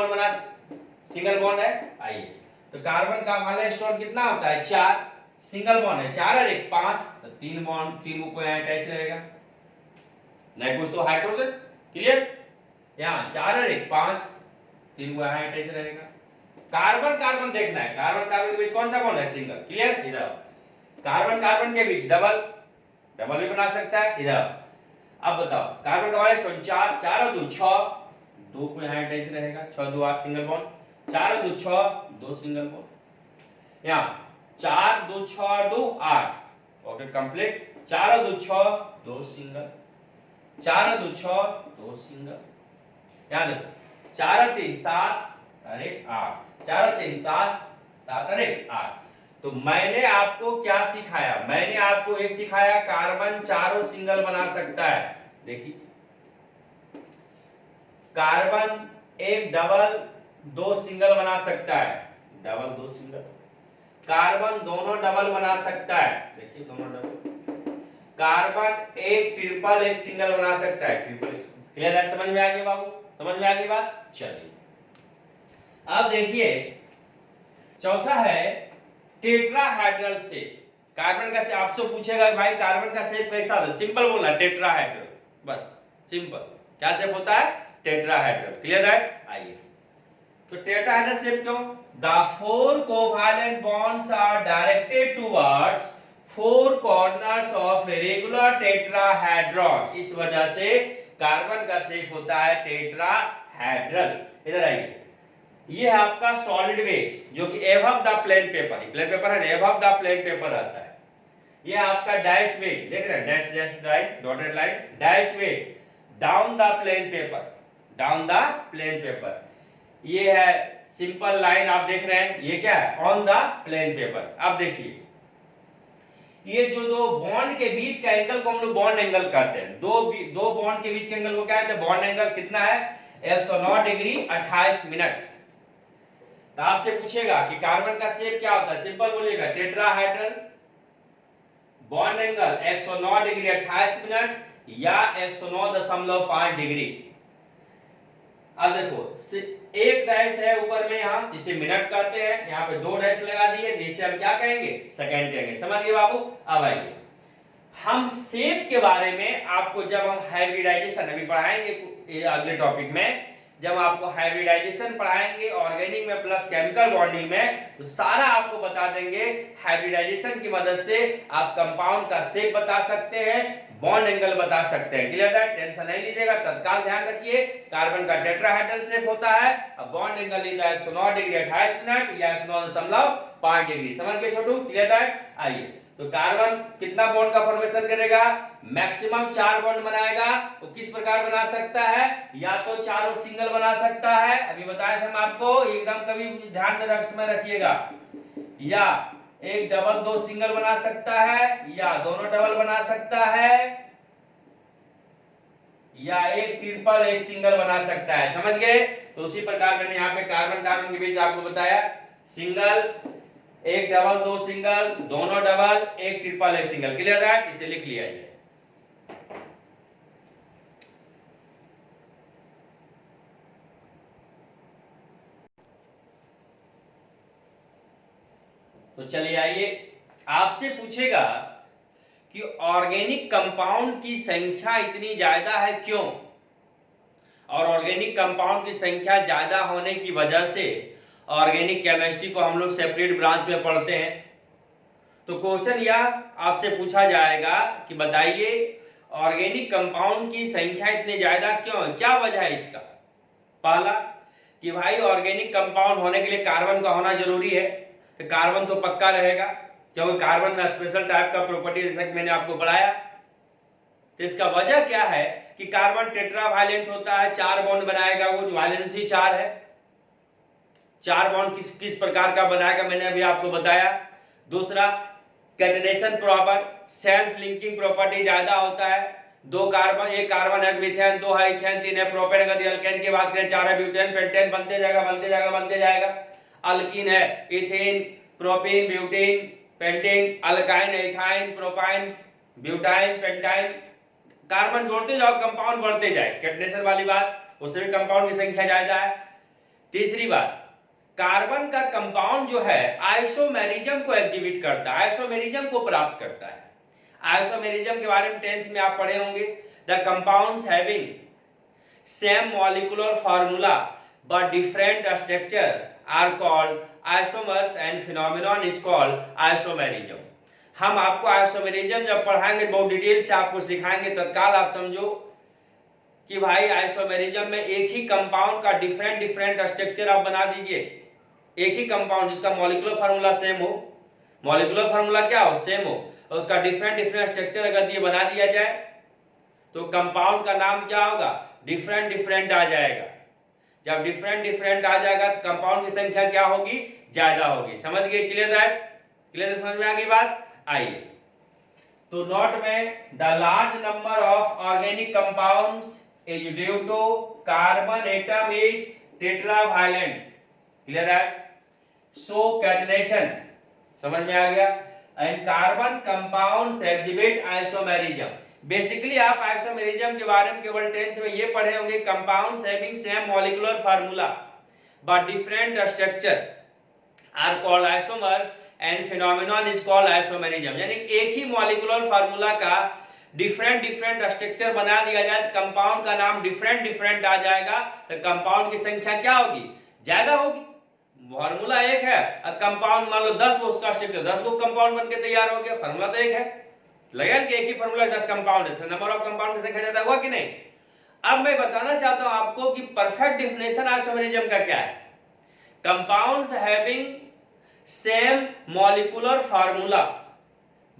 बॉन्ड है। आइए, तो कार्बन का वैलेंस इलेक्ट्रॉन कितना होता है? 4, सिंगल बॉन्ड है 4 और 1 5, तो 3 बॉन्ड, 3 ऊपर अटैच रहेगा, नहीं कुछ तो हाइड्रोजन। क्लियर? यहां 4 और 1 5, 3 को यहां अटैच रहेगा। कार्बन कार्बन देखना है, कार्बन कार्बन के बीच कौन सा बॉन्ड है? सिंगल। क्लियर? इधर कार्बन कार्बन के बीच डबल भी बना सकता है। इधर अब बताओ, कार्बन का वैलेंस 4, 4 और 2 6, 2 को यहां अटैच रहेगा, 6 2 8 सिंगल बॉन्ड, 4 और 2 6, 2 सिंगल बॉन्ड, यहां 4 2 6 और 2 8, ओके कंप्लीट। 4 और 2 6, 2 सिंगल, 4 और 2 6, 2 सिंगल, यहां देखो 4 और 3 7 और 1 8, 4 और 3 7, 7 और 1 8। तो मैंने आपको क्या सिखाया? मैंने आपको ये सिखाया कार्बन चारों सिंगल बना सकता है। देखिए, कार्बन एक डबल 2 सिंगल बना सकता है, डबल 2 सिंगल। कार्बन दोनों डबल बना सकता है, देखिए दोनों डबल। कार्बन एक ट्रिपल एक सिंगल बना सकता है, ट्रिपल एक सिंगल। क्लियर है? समझ में आ गई बाबू? समझ में आ गई बात? चलिए, अब देखिए चौथा है टेट्राहेड्रल शेप। कार्बन का शेप आपसे पूछेगा भाई कार्बन का शेप कैसा होता है? सिंपल बोलना, टेट्राहेड्रल, बस सिंपल। क्या शेप होता है? टेट्राहेड्रल। क्लियर है? आइए, तो टेट्राहेड्रल शेप क्यों? The four covalent bonds are directed towards four corners of a regular tetrahedron. इस वजह से कार्बन का शेप होता है टेट्राहेड्रल। इधर आइए, ये है आपका सॉलिड वेज जो कि above the plane paper, plane paper है, एबव द प्लेन पेपर आता है। ये आपका डैश वेज, देख रहे हैं, dash dash line, dotted line, dash wedge down the plane paper, down the plane paper. ये है सिंपल लाइन, आप देख रहे हैं, ये क्या है? On the plane paper. अब देखिए, ये जो दो बॉन्ड के बीच का एंगल को हम लोग बॉन्ड एंगल कहते हैं। दो बॉन्ड के बीच के एंगल को क्या कहते हैं? Bond angle. कितना है? 109 डिग्री 28 मिनट। तो आपसे पूछेगा कि कार्बन का शेप क्या होता है, सिंपल बोलिएगा tetrahedral, bond angle 109 degree 28 minute या 109.5 डिग्री। अब देखो, एक डैश है ऊपर में, यहां जिसे मिनट कहते हैं, यहाँ पे दो डैश लगा दिए, जिसे हम क्या कहेंगे? सेकंड कहेंगे। समझ गए बाबू? अब आइए, हम शेप के बारे में आपको जब हम हाइब्रिडाइजेशन अभी पढ़ाएंगे अगले टॉपिक में, जब आपको हाइब्रिडाइजेशन पढ़ाएंगे ऑर्गेनिक में प्लस केमिकल बॉन्डिंग में, तो सारा आपको बता देंगे। हाइब्रिडाइजेशन की मदद से आप कंपाउंड का शेप बता सकते हैं, बॉन्ड एंगल बता सकते हैं। क्लियर है? टेंशन नहीं लीजिएगा, तत्काल ध्यान रखिए, कार्बन का टेट्राहेड्रल शेप होता है, अब बॉन्ड एंगल लेता है 109 डिग्री 28 मिनट या 109.5 डिग्री। समझ गए छोटू? क्लियर है? आइए, तो कार्बन कितना बॉन्ड का फॉर्मेशन करेगा? मैक्सिमम 4 बॉन्ड बनाएगा। वो किस प्रकार बना सकता है? या तो चारों सिंगल बना सकता है, अभी बताए थे हम आपको, एकदम कभी ध्यान में रखिएगा, या एक डबल 2 सिंगल बना सकता है, या दोनों डबल बना सकता है, या एक ट्रिपल एक सिंगल बना सकता है। समझ गए? तो उसी प्रकार मैंने यहाँ पे कार्बन कार्बन के बीच आपको बताया, सिंगल, एक डबल 2 सिंगल, दोनों डबल, एक ट्रिपल एक सिंगल। क्लियर है? इसे लिख लिया है। तो चलिए आइए, आपसे पूछेगा कि ऑर्गेनिक कंपाउंड की संख्या इतनी ज्यादा है क्यों? और ऑर्गेनिक कंपाउंड की संख्या ज्यादा होने की वजह से ऑर्गेनिक केमिस्ट्री को हम लोग सेपरेट ब्रांच में पढ़ते हैं। तो क्वेश्चन यह आपसे पूछा जाएगा कि बताइए ऑर्गेनिक कंपाउंड की संख्या इतनी ज्यादा क्यों है, क्या वजह है इसका? पहला कि भाई ऑर्गेनिक कंपाउंड होने के लिए कार्बन का होना जरूरी है, तो कार्बन तो पक्का रहेगा, क्योंकि कार्बन में स्पेशल टाइप का प्रॉपर्टी, जैसा कि मैंने आपको पढ़ाया। तो इसका वजह क्या है कि कार्बन टेट्रावायलेंट होता है, 4 बॉन्ड बनाएगा, वो जो वैलेंसी 4 है। 4 बॉन्ड किस किस प्रकार का बनाएगा मैंने अभी आपको बताया। दूसरा, catenation proper, self linking property ज्यादा होता है। 2 कार्बन, एक कार्बन है मीथेन, 2 है इथेन, 3 है प्रोपेन, अगर अल्केन की बात करें 4 है ब्यूटेन, पेंटेन, बनते जाएगा बनते जाएगा बनते जाएगा। अल्कीन है ethane, propane, butane, pentane, alkyne, ethyne, propyne, butyne, pentyne, carbon जोड़ते जाओ, कंपाउंड बढ़ते जाए। कैटेनेशन वाली बात, उससे भी कंपाउंड की संख्या ज्यादा है। तीसरी बात, कार्बन का कंपाउंड जो है आइसोमेरिज्म को एग्जिबिट करता है, आइसोमेरिज्म को प्राप्त करता है। आइसोमेरिज्म के बारे में 10th में आप पढ़े होंगे। The compounds having same molecular formula but different structure are called isomers and phenomenon is called isomerism. हम आपको आइसोमेरिज्म जब पढ़ाएंगे बहुत डिटेल से आपको सिखाएंगे, तत्काल आप समझो कि भाई आइसोमेरिज्म में एक ही कंपाउंड का डिफरेंट डिफरेंट स्ट्रक्चर आप बना दीजिए, एक ही कंपाउंड जिसका मॉलिक्यूलर फार्मूला सेम हो, मॉलिक्यूलर फार्मूला क्या हो, सेम हो, और उसका डिफरेंट डिफरेंट स्ट्रक्चर अगर ये बना दिया जाए तो कंपाउंड का नाम क्या होगा? डिफरेंट डिफरेंट आ जाएगा। जब डिफरेंट डिफरेंट आ जाएगा तो कंपाउंड की संख्या क्या होगी? ज्यादा होगी। समझ गए? क्लियर है? क्लियर समझ में आ गई बात? आइए, तो नोट में the large number of organic compounds is due to carbon atom is tetravalent. Clear है? सो कैटेनेशन, समझ में आ गया, and carbon compounds exhibit isomerism. Basically आप आइसोमेरिज्म के बारे में केवल 10th में ये पढ़े होंगे, compounds having same molecular formula but different structure are called isomers and phenomenon is called isomerism. यानी एक ही मॉलिक्यूलर फार्मूला का डिफरेंट डिफरेंट स्ट्रक्चर बना दिया जाए तो कंपाउंड का नाम डिफरेंट डिफरेंट आ जाएगा, तो कंपाउंड की संख्या क्या होगी? ज्यादा होगी। फार्मूला एक है, अब कंपाउंड मान लो 10 वो उसका स्ट्रक्चर 10 वो कंपाउंड बनके तैयार हो गया, फार्मूला तो एक है, लगन कि एक ही फार्मूला 10 कंपाउंड है, नंबर ऑफ कंपाउंड की संख्या ज्यादा हुआ कि नहीं। अब मैं बताना चाहता हूं आपको कि परफेक्ट डेफिनेशन आइसोमेरिज्म का क्या है। Compounds having same molecular formula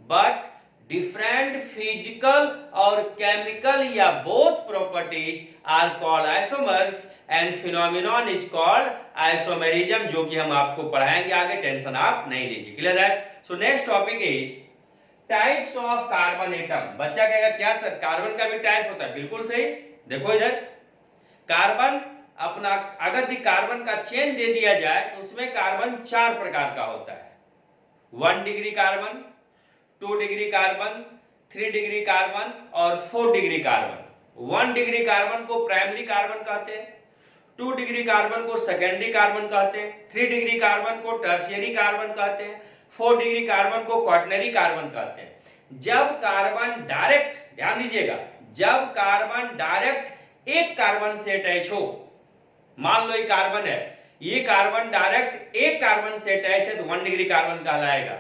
but different physical और केमिकल या both properties are called isomers and phenomenon is called isomerism, जो कि हम आपको पढ़ाएंगे आगे, टेंशन आप नहीं लीजिए। क्लियर है। So next topic is types of carbon atom. बच्चा कहेगा क्या सर कार्बन का भी टाइप होता है? बिल्कुल सही। देखो इधर कार्बन अपना अगर कार्बन का चेन दे दिया जाए तो उसमें कार्बन 4 प्रकार का होता है। 1 degree carbon, 2 degree carbon, 3 degree carbon और 4 डिग्री कार्बन। 1 डिग्री कार्बन को प्राइमरी कार्बन कहते हैं, 2 डिग्री कार्बन को सेकेंडरी कार्बन कहते हैं, 3 डिग्री कार्बन को टर्शियरी कार्बन कहते हैं, 4 डिग्री कार्बन को क्वाटरनरी कार्बन कहते हैं। जब कार्बन डायरेक्ट, ध्यान दीजिएगा, जब कार्बन डायरेक्ट एक कार्बन से अटैच हो, मान लो ये कार्बन है, ये कार्बन डायरेक्ट एक कार्बन से अटैच है तो 1 डिग्री कार्बन कहलाएगा।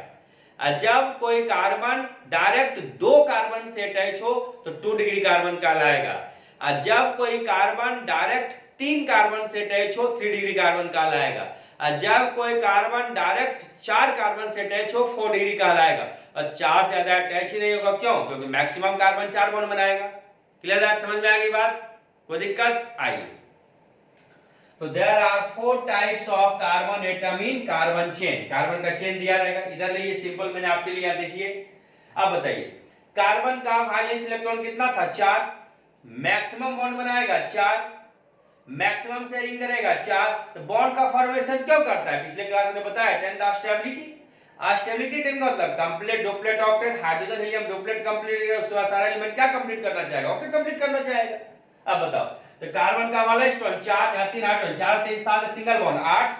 जब कोई कार्बन डायरेक्ट 2 कार्बन से अटैच हो तो 2 डिग्री कार्बन कहलाएगा। जब कोई कार्बन डायरेक्ट 3 कार्बन से अटैच हो 3 डिग्री कार्बन कहलाएगा। जब कोई कार्बन डायरेक्ट 4 कार्बन से अटैच हो 4 डिग्री कहलाएगा। और 4 से ज्यादा अटैच ही नहीं होगा, क्यों? क्योंकि मैक्सिमम कार्बन 4 बॉन्ड बनाएगा। क्लियर है? समझ में आ गई बात? कोई दिक्कत? आइए, तो there are 4 types of carbon atom in carbon chain। Carbon का चेन दिया रहेगा, इधर लिए सिंपल मैंने आपके लिए देखिए। अब बताइए कार्बन का वैलेंस इलेक्ट्रॉन कितना था? 4। मैक्सिमम बॉन्ड बनाएगा 4, मैक्सिमम शेयरिंग करेगा 4। तो बॉन्ड का फॉर्मेशन क्यों करता है? पिछले क्लास में बताया 10 द स्टेबिलिटी। स्टेबिलिटी 10 का मतलब complete duplet octet, hydrogen helium duplet complete करेगा, उसके बाद सारा एलिमेंट क्या कंप्लीट करना चाहेगा? ऑक्टेट कंप्लीट करना चाहेगा। अब बताओ, तो कार्बन का वैलेंस इलेक्ट्रॉन 4 या 3 hydrogen, 4 3 7 single bond 8,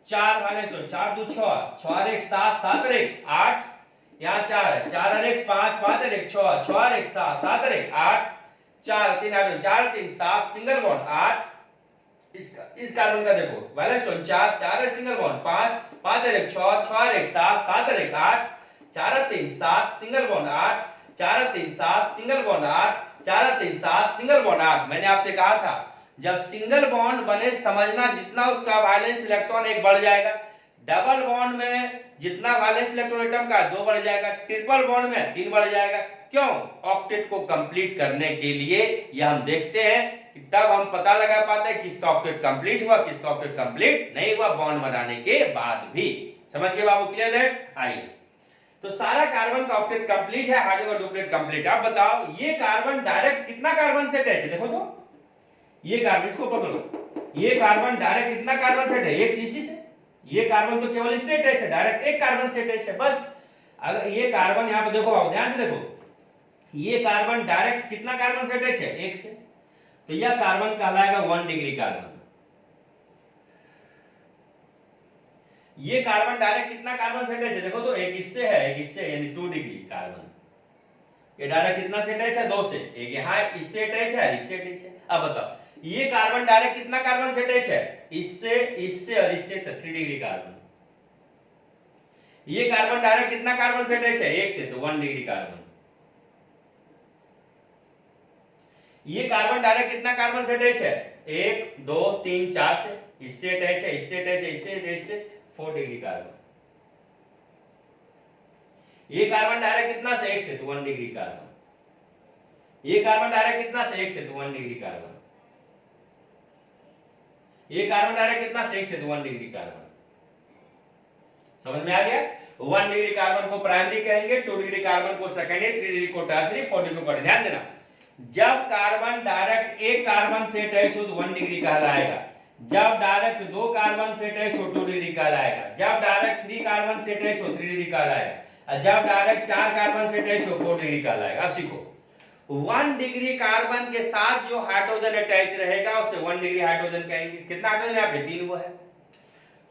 4 valence electron 4 2 6, 6 और 1 7, 7 और 1 8, यहां 4 है, 4 और 1 5, 5 और 1 6, 6 और 1 7, 7 और 1 8, 4 3 हाइड्रोजन, 4 3 7 सिंगल बॉन्ड 8। इस कार्बन का देखो वैलेंस इलेक्ट्रॉन 4, 4 और सिंगल बॉन्ड 5, 5 और 1 6, 6 और 1 7, 7 और 1 8, 4 और 3 7 सिंगल बॉन्ड 8, 4 और 3 7 सिंगल बॉन्ड 8, 4 और 3 7 सिंगल बॉन्ड 8। मैंने आपसे कहा था जब सिंगल बॉन्ड बने समझना जितना उसका वैलेंस इलेक्ट्रॉन एक बढ़ जाएगा, डबल बॉन्ड में जितना वैलेंस इलेक्ट्रॉन एटम का 2 बढ़ जाएगा, ट्रिपल बॉन्ड में 3 बढ़ जाएगा। क्यों? ऑक्टेट को कंप्लीट करने के लिए। यह हम देखते हैं कि तब हम पता लगा पाते हैं किसका ऑक्टेट कंप्लीट हुआ, किसका ऑक्टेट कंप्लीट नहीं हुआ, बॉन्ड बनाने के बाद भी। समझ गए बाबू? क्लियर है? आइए, तो सारा कार्बन का ऑक्टेट कंप्लीट है, हाइड्रोजन का डुप्लेट कंप्लीट। अब बताओ ये कार्बन डायरेक्ट कितना कार्बन से अटैच है? देखो तो ये कार्बन, इसको पकड़ो, ये कार्बन डायरेक्ट कितना कार्बन से अटैच है? एक सीसी से। ये कार्बन तो केवल इससे अटैच है, डायरेक्ट एक कार्बन से अटैच है बस। अगर ये कार्बन यहां पे देखो बाबू, ध्यान से देखो, ये कार्बन डायरेक्ट कितना कार्बन से अटैच है? एक से, तो यह कार्बन कहलाएगा 1 डिग्री कार्बन। ये कार्बन डायरेक्ट कितना कार्बन से अटैच है? देखो तो एक इससे है, एक इससे, यानी 2 डिग्री कार्बन। ये डायरेक्ट कितना से अटैच है? 2 से। एक यहां इससे अटैच है, इससे अटैच है। अब बताओ ये कार्बन डायरेक्ट कितना कार्बन से अटैच है? इससे, इससे और इससे, तो 3 डिग्री कार्बन। ये कार्बन डायरेक्ट कितना कार्बन से अटैच है? एक से, तो 1 डिग्री कार्बन। ये कार्बन डायरेक्ट कितना कार्बन से अटैच है? 1 2 3 4 से, इससे अटैच है, इससे अटैच है, इससे अटैच से, 4 डिग्री कार्बन। ये कार्बन डायरेक्ट कितना से? 1 से, तो 1 डिग्री कार्बन। ये कार्बन डायरेक्ट कितना से? 1 से, तो 1 डिग्री कार्बन। ये कार्बन डायरेक्ट कितना से? 1 से, तो 1 डिग्री कार्बन। समझ में आ गया? 1 डिग्री कार्बन को प्राइमरी कहेंगे, 2 डिग्री कार्बन को सेकेंडरी, 3 डिग्री को टर्शियरी, 4 डिग्री को। ध्यान देना, जब कार्बन डायरेक्ट एक कार्बन से अटैच हो तो 1 डिग्री कहलाएगा। जब डायरेक्ट 2 कार्बन से अटैच हो 2 डिग्री कहलाएगा। जब डायरेक्ट 3 कार्बन से अटैच हो 3 डिग्री कहलाएगा। जब डायरेक्ट 4 कार्बन से अटैच हो 4 डिग्री कहलाएगा। अब सीखो, 1 डिग्री कार्बन के साथ जो हाइड्रोजन अटैच रहेगा उसे 1 डिग्री हाइड्रोजन कहेंगे। कितना हाइड्रोजन यहाँ पे? 3 वो है।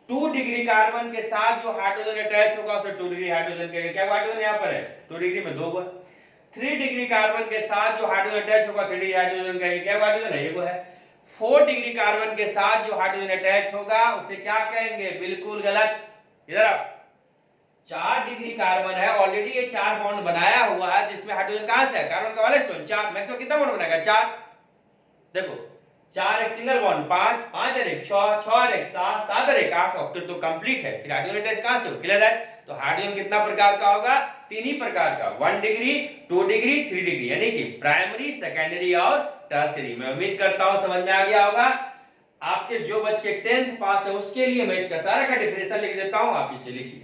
2 डिग्री कार्बन के साथ जो हाइड्रोजन अटैच होगा उसे 2 डिग्री हाइड्रोजन कहेंगे। क्या हाइड्रोजन यहाँ पर है? 2 डिग्री में 2 है। 3 डिग्री कार्बन के साथ जो हाइड्रोजन अटैच होगा 3 डिग्री हाइड्रोजन कहेंगे। क्या हाइड्रोजन है? ये वो है। 4 डिग्री कार्बन के साथ जो हाइड्रोजन अटैच होगा उसे क्या कहेंगे? बिल्कुल गलत। इधर आओ। 4 डिग्री कार्बन है, ऑलरेडी ये 4 बॉन्ड बनाया हुआ है, जिसमें हाइड्रोजन कहां से है? कार्बन का वाला स्टोन 4, मैक्सिमम कितना बॉन्ड बनेगा? 4। देखो 4 एक सिंगल बॉन्ड, 5 5 और 1 6 6 और 1 7 7 और 1 8, ऑक्टेट तो कंप्लीट है। फिर हाइड्रोजन अटैच कहां से हो? क्लियर है? तो हाइड्रोजन कितना प्रकार का होगा? 3 ही प्रकार का, 1 डिग्री 2 डिग्री 3 डिग्री, यानी कि प्राइमरी, सेकेंडरी और टर्शियरी। मैं उम्मीद करता हूं समझ में आ गया होगा। आपके जो बच्चे 10th पास है उसके लिए मैं इसका सारा का डिफिनेशन लिख देता हूं, आप इसे लिखिए।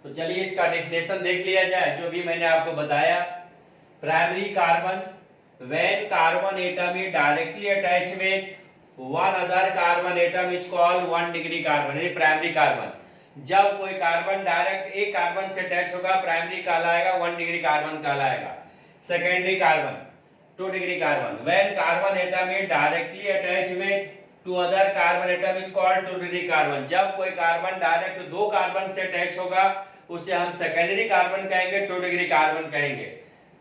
तो चलिए इसका डेफिनेशन देख लिया जाए, जो भी मैंने आपको बताया। Primary carbon, when carbon atom is directly attached with one other carbon atom is called 1 degree carbon, यानी प्राइमरी कार्बन। जब कोई कार्बन डायरेक्ट एक कार्बन से अटैच होगा, प्राइमरी कहलाएगा, 1 डिग्री कार्बन कहलाएगा। Secondary carbon 2 degree carbon, when carbon atom is directly attached with two other carbon atom is called 2 degree carbon. जब कोई कार्बन डायरेक्ट दो कार्बन से अटैच होगा उसे हम सेकेंडरी कार्बन कहेंगे, 2 डिग्री कार्बन कहेंगे।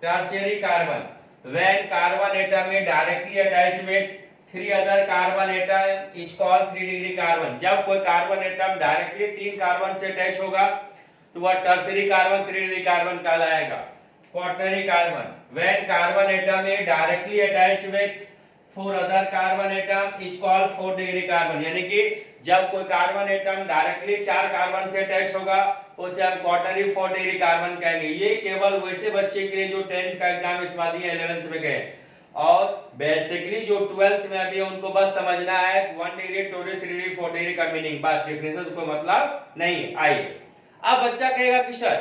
Tertiary carbon, when carbon atom is directly attached with 3 other carbon atom is called 3 degree carbon। जब कोई कार्बन एटम डायरेक्टली 3 कार्बन से अटैच होगा तो वह टर्शियरी कार्बन 3 डिग्री कार्बन कहलाएगा। Quaternary carbon, when carbon atom is directly attached with 4 other carbon atom is called 4 degree carbon, यानी कि जब कोई कार्बन एटम डायरेक्टली 4 कार्बन से अटैच होगा उसे हम क्वाटरनरी 4 डिग्री कार्बन कहेंगे। ये केवल वैसे बच्चे के लिए जो 10th का एग्जाम इस बार दिए 11th में गए, और बेसिकली जो 12th में अभी उनको बस समझना है 1 डिग्री 2 डिग्री 3 डिग्री 4 डिग्री का मीनिंग, बस डिफरेंसेस को मतलब नहीं। आइए अब बच्चा कहेगा कि सर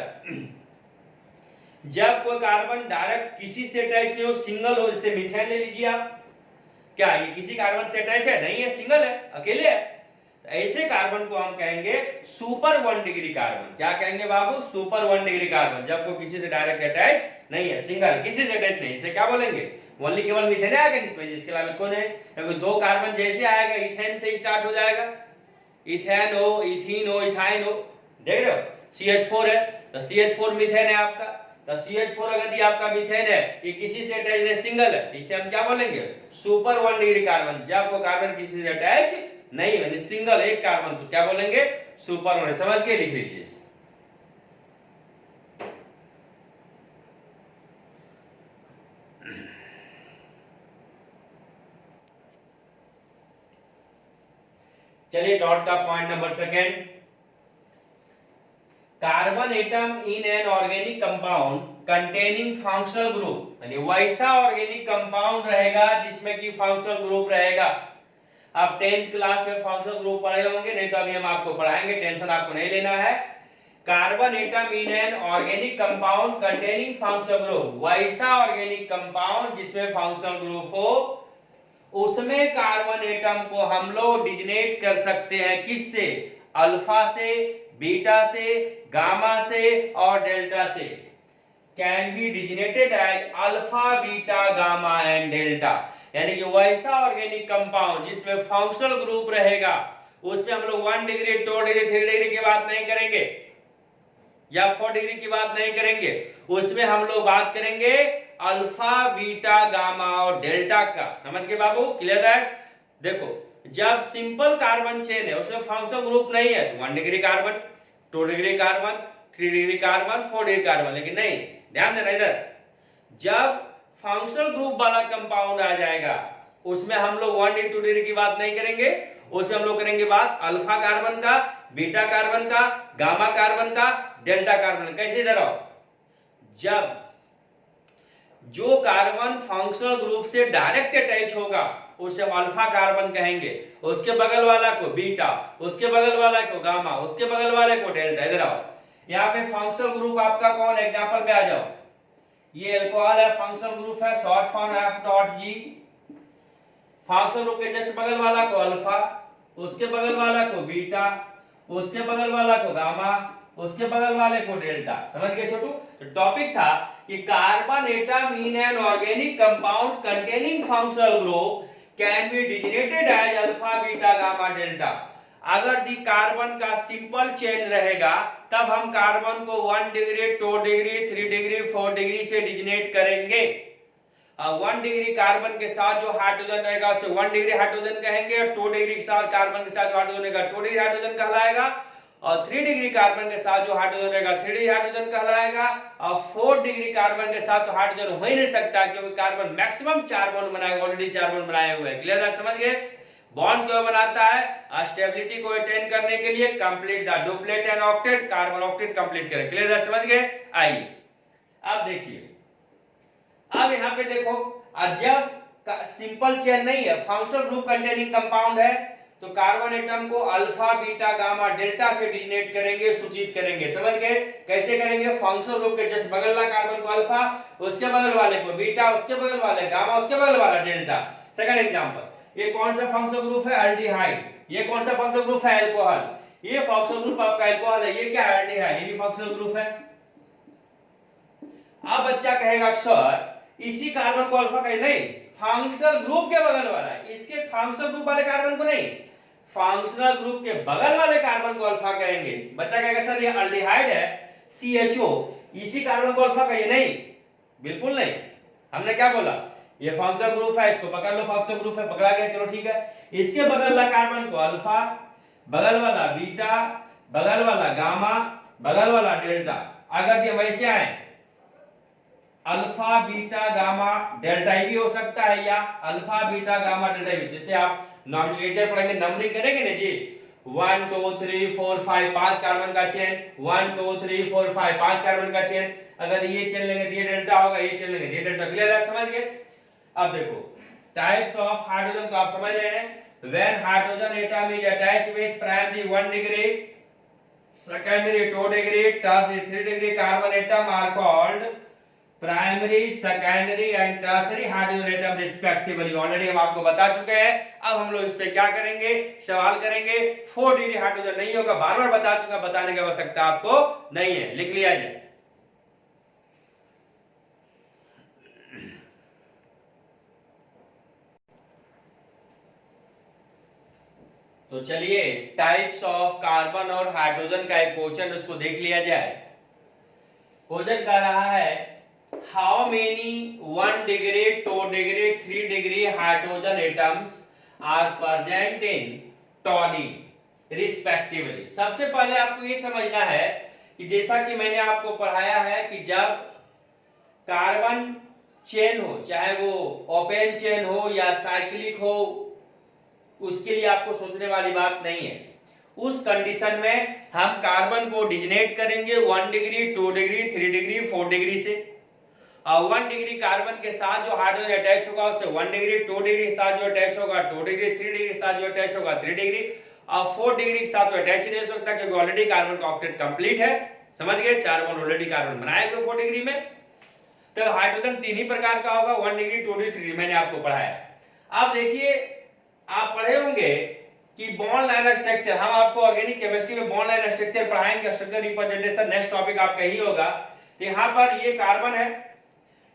जब कोई कार्बन डायरेक्ट किसी से अटैच नहीं हो, सिंगल हो, जैसे मीथेन ले लीजिए आप, क्या ये किसी कार्बन से अटैच है? नहीं है, सिंगल है, अकेले है। ऐसे कार्बन को हम कहेंगे सुपर 1 डिग्री कार्बन। क्या कहेंगे बाबू? सुपर 1 डिग्री कार्बन, जब कोई किसी से डायरेक्ट अटैच नहीं है, सिंगल, किसी से अटैच नहीं, इसे क्या बोलेंगे? ओनली केवल मीथेन आएगा इसमें, जिसके अलावा कौन है? क्योंकि दो कार्बन जैसे आएगा इथेन से स्टार्ट हो जाएगा, इथेन हो, इथीन हो, इथाइन हो, देख रहे हो? CH4 है तो CH4 मीथेन है आपका, तो CH4 अगर ये आपका मीथेन है, ये किसी से अटैच नहीं, सिंगल है, इसे हम क्या बोलेंगे? Super 1 degree carbon. जब वो कार्बन किसी से अटैच नहीं है, सिंगल एक कार्बन, तो क्या बोलेंगे? सुपर 1। समझ के लिख लीजिए। चलिए डॉट का point number second, carbon atom in an organic compound containing functional group, यानी वैसा ऑर्गेनिक कंपाउंड रहेगा जिसमें कि फंक्शनल ग्रुप रहेगा। आप 10th क्लास में फंक्शनल ग्रुप पढ़े होंगे, नहीं तो अभी हम आपको पढ़ाएंगे, टेंशन आपको नहीं लेना है। Carbon atom in an organic compound containing functional group, वैसा ऑर्गेनिक कंपाउंड जिसमें फंक्शनल ग्रुप हो, उसमें कार्बन एटम को हम लोग डिजिनेट कर सकते हैं। किससे? अल्फा से, बीटा से, गामा से और डेल्टा से। Can be designated as alpha, beta, gamma and delta, यानी कि वैसा ऑर्गेनिक कंपाउंड जिसमें फंक्शनल ग्रुप रहेगा, उसमें हम लोग 1 डिग्री 2 डिग्री 3 डिग्री की बात नहीं करेंगे या 4 डिग्री की बात नहीं करेंगे, उसमें हम लोग बात करेंगे अल्फा, बीटा, गामा और डेल्टा का। समझ गए बाबू? क्लियर है? देखो जब सिंपल कार्बन चेन है उसमें फंक्शनल ग्रुप नहीं है तो 1 degree carbon, 2 degree carbon, 3 degree carbon, 4 degree carbon, लेकिन नहीं, ध्यान देना इधर, जब फंक्शनल ग्रुप वाला कंपाउंड आ जाएगा उसमें हम लोग 1 डिग्री 2 डिग्री की बात नहीं करेंगे, उसमें हम लोग करेंगे बात अल्फा कार्बन का, बीटा कार्बन का, गामा कार्बन का, डेल्टा कार्बन। कैसे? इधर आओ, जब जो कार्बन फंक्शनल ग्रुप से डायरेक्ट अटैच होगा उसे हम अल्फा कार्बन कहेंगे, उसके बगल वाला को बीटा, उसके बगल वाला को गामा, उसके बगल वाले को डेल्टा। इधर आओ, यहाँ पे फंक्शनल ग्रुप आपका कौन? एग्जांपल पे आ जाओ, ये अल्कोहल है, फंक्शनल ग्रुप है, short form F.G। Functional group के जस्ट बगल वाला को अल्फा, उसके बगल वाला को बीटा, उसके बगल वाला को गामा, उसके बगल वाले को डेल्टा। समझ गए छोटू? तो टॉपिक था कि carbon atom in an organic compound containing functional group can be designated as alpha, beta, gamma, delta. अगर दी कार्बन का सिंपल चेन रहेगा तब हम कार्बन को 1 डिग्री 2 डिग्री 3 डिग्री 4 डिग्री से डिजनेट करेंगे। 1 डिग्री कार्बन के साथ जो हाइड्रोजन रहेगा उसे 1 डिग्री हाइड्रोजन कहेंगे, और 2 डिग्री के साथ कार्बन के साथ जो हाइड्रोजन रहेगा 2 डिग्री हाइड्रोजन कहलाएगा, और 3 डिग्री कार्बन के साथ जो हाइड्रोजन रहेगा 3 डिग्री हाइड्रोजन कहलाएगा, और 4 डिग्री कार्बन के साथ तो हाइड्रोजन हो ही नहीं सकता क्योंकि कार्बन मैक्सिमम 4 बॉन्ड बनाएगा, ऑलरेडी 4 बॉन्ड बनाए हुए हैं। क्लियर बात समझ गए? बॉन्ड क्यों बनाता है? स्टेबिलिटी को अटेन करने के लिए। Complete the duplet and octet, carbon octet complete करें। क्लियर बात समझ गए? आइए अब देखिए, अब यहां पे देखो, जब सिंपल चेन नहीं है, फंक्शनल ग्रुप कंटेनिंग कंपाउंड है, तो कार्बन एटम को अल्फा बीटा गामा डेल्टा से डिजिनेट करेंगे, सूचित करेंगे। समझ गए? कैसे करेंगे? फंक्शनल ग्रुप के जस्ट बगल वाला कार्बन को अल्फा, उसके बगल वाले को बीटा, उसके बगल वाले गामा, उसके बगल वाला डेल्टा। सेकंड एग्जांपल, ये कौन सा फंक्शनल ग्रुप है? एल्डिहाइड। ये कौन सा फंक्शनल ग्रुप है? अल्कोहल। ये फंक्शनल ग्रुप आपका अल्कोहल है, ये क्या है? एल्डिहाइड। ये भी फंक्शनल ग्रुप है। अब बच्चा कहेगा सर इसी कार्बन को अल्फा कहे, नहीं, फंक्शनल ग्रुप के बगल वाला है, इसके फंक्शनल ग्रुप वाले कार्बन को नहीं, फंक्शनल ग्रुप के बगल वाले कार्बन को अल्फा कहेंगे। बच्चा कहेगा सर ये एल्डिहाइड है CHO, इसी कार्बन को अल्फा कहिए, नहीं, बिल्कुल नहीं। हमने क्या बोला? ये फंक्शनल ग्रुप है, इसको पकड़ लो, फंक्शनल ग्रुप है, पकड़ा गया, चलो ठीक है। इसके बगल वाला कार्बन को अल्फा, बगल वाला बीटा, बगल वाला गामा, बगल वाला डेल्टा। अगर ये वैसे आए अल्फा बीटा गामा डेल्टा भी हो सकता है, या अल्फा बीटा गामा डेल्टा भी, जैसे आप नॉमेनक्लेचर पढ़ेंगे, नंबरिंग करेंगे ना जी, 1 2 3 4 5 5 कार्बन का चेन, 1 2 3 4 5 5 कार्बन का चेन। अगर ये चेन लेंगे तो ये डेल्टा होगा, ये चेन लेंगे तो ये डेल्टा। क्लियर है? समझ गए? अब देखो टाइप्स ऑफ हाइड्रोजन तो आप समझ रहे हैं। When hydrogen atom is attached with primary 1 degree, secondary 2 degree, tertiary 3 degree carbon atom are called primary, secondary and tertiary hydrogen atom respectively. Already हम आपको बता चुके हैं। अब हम लोग इस पे क्या करेंगे? सवाल करेंगे। 4 डिग्री हाइड्रोजन नहीं होगा, बार बार बता चुका, बताने की आवश्यकता आपको नहीं है, लिख लिया जाए। तो चलिए टाइप्स ऑफ कार्बन और हाइड्रोजन का एक क्वेश्चन उसको देख लिया जाए। क्वेश्चन कह रहा है how many 1 degree 2 degree 3 degree hydrogen atoms are present in tonic respectively. सबसे पहले आपको ये समझना है कि जैसा कि मैंने आपको पढ़ाया है कि जब कार्बन चेन हो, चाहे वो ओपन चेन हो या साइक्लिक हो, उसके लिए आपको सोचने वाली बात नहीं है। उस कंडीशन में हम कार्बन को डिजनेट करेंगे 1 डिग्री 2 डिग्री 3 डिग्री 4 डिग्री से, और 1 डिग्री कार्बन के साथ जो हाइड्रोजन अटैच होगा उससे 1 डिग्री, 2 डिग्री के साथ जो अटैच होगा 2 डिग्री, 3 डिग्री के साथ जो अटैच होगा 3 डिग्री, और 4 डिग्री के साथ तो अटैच नहीं हो सकता क्योंकि ऑलरेडी कार्बन का ऑक्टेट कंप्लीट है। समझ गए? 4 बॉन्ड ऑलरेडी कार्बन बनाए हुए 4 डिग्री में। तो हाइड्रोजन 3 ही प्रकार का होगा, 1 डिग्री 2 डिग्री 3 डिग्री, मैंने आपको पढ़ाया। अब देखिए आप पढ़े होंगे कि बॉन्ड लाइन स्ट्रक्चर, हम आपको ऑर्गेनिक केमिस्ट्री में बॉन्ड लाइन स्ट्रक्चर पढ़ाएंगे, स्ट्रक्चर रिप्रेजेंटेशन नेक्स्ट टॉपिक आपका ही होगा। तो यहाँ पर ये कार्बन है,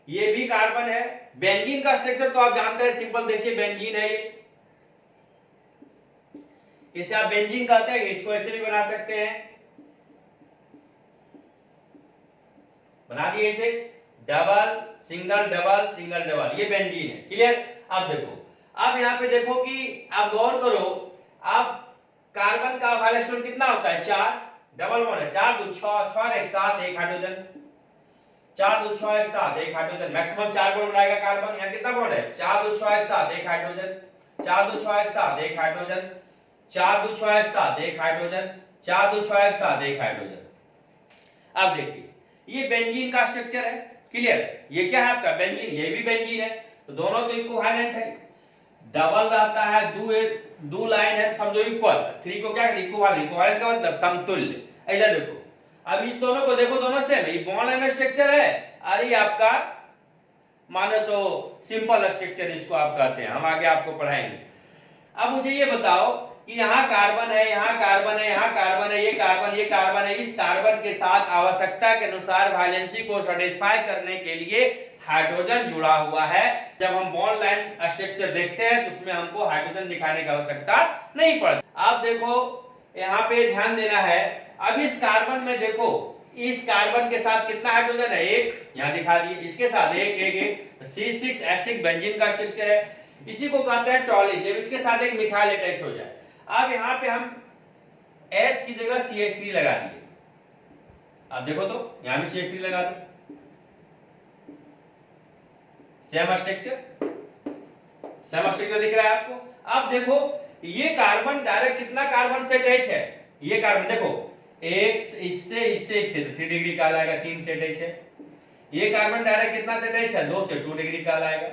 ये भी कार्बन है। बेंजीन का स्ट्रक्चर तो आप जानते हैं, सिंपल देखिए बेंजीन है ये, इसे आप बेंजीन कहते हैं, इसको ऐसे भी बना सकते हैं, बना दिए इसे, double single double single double, ये बेंजीन है। क्लियर? अब देखो, अब यहाँ पे देखो कि आप गौर करो, अब कार्बन का वाइलेस्टोन कितना होता है? 4, डबल बॉन्ड है, 4 2 6 6 1 7 1 हाइड्रोजन, 4 2 6 1 7 1 हाइड्रोजन, मैक्सिमम 4 बॉन्ड बनाएगा कार्बन। यहाँ कितना बॉन्ड है? 4 2 6 1 7 1 हाइड्रोजन, 4 2 6 1 7 1 हाइड्रोजन, 4 2 6 1 7 1 हाइड्रोजन, 4 2 6 1 7 1 हाइड्रोजन। अब देखिए ये बेंजीन का स्ट्रक्चर है। क्लियर? ये क्या है आपका? बेंजीन। ये भी बेंजीन है, तो दोनों तो इक्विवेलेंट है। डबल रहता है, दो लाइन है, समझो इक्वल। 3 को क्या इक्विवेलेंट, इक्विवेलेंट का मतलब समतुल्य। इधर देखो, अब इस दोनों को देखो, दोनों सेम है, ये बॉन्ड लाइन स्ट्रक्चर है, और ये आपका मानो तो सिंपल स्ट्रक्चर इसको आप कहते हैं, हम आगे आपको पढ़ाएंगे। अब मुझे ये बताओ कि यहाँ कार्बन है, यहाँ कार्बन है, यहाँ कार्बन है, ये कार्बन है, इस कार्बन के साथ आवश्यकता के अनुसार वैलेंसी को सेटिस्फाई करने के लिए हाइड्रोजन जुड़ा हुआ है। जब हम बॉन्ड लाइन स्ट्रक्चर देखते हैं तो उसमें हमको हाइड्रोजन दिखाने की आवश्यकता नहीं पड़ती। अब देखो यहाँ पे ध्यान देना है, अब इस कार्बन में देखो इस कार्बन के साथ कितना हाइड्रोजन है, एक, यहाँ दिखा दिए, इसके साथ एक एक एक, C6H6 बेंजीन का स्ट्रक्चर है, इसी को कहते हैं टॉलिन, जब इसके साथ एक मिथाइल अटैच हो जाए। अब यहाँ पे हम H की जगह CH3 लगा दिए, अब देखो तो यहाँ भी CH3 लगा दो, सेम स्ट्रक्चर दिख रहा है आपको। अब देखो ये कार्बन डायरेक्ट कितना कार्बन से अटैच है, ये कार्बन देखो एक इससे 3 डिग्री का आएगा, 3 से अटैच है। ये कार्बन डायरेक्ट कितना से अटैच है, 2 से 2 डिग्री का आएगा।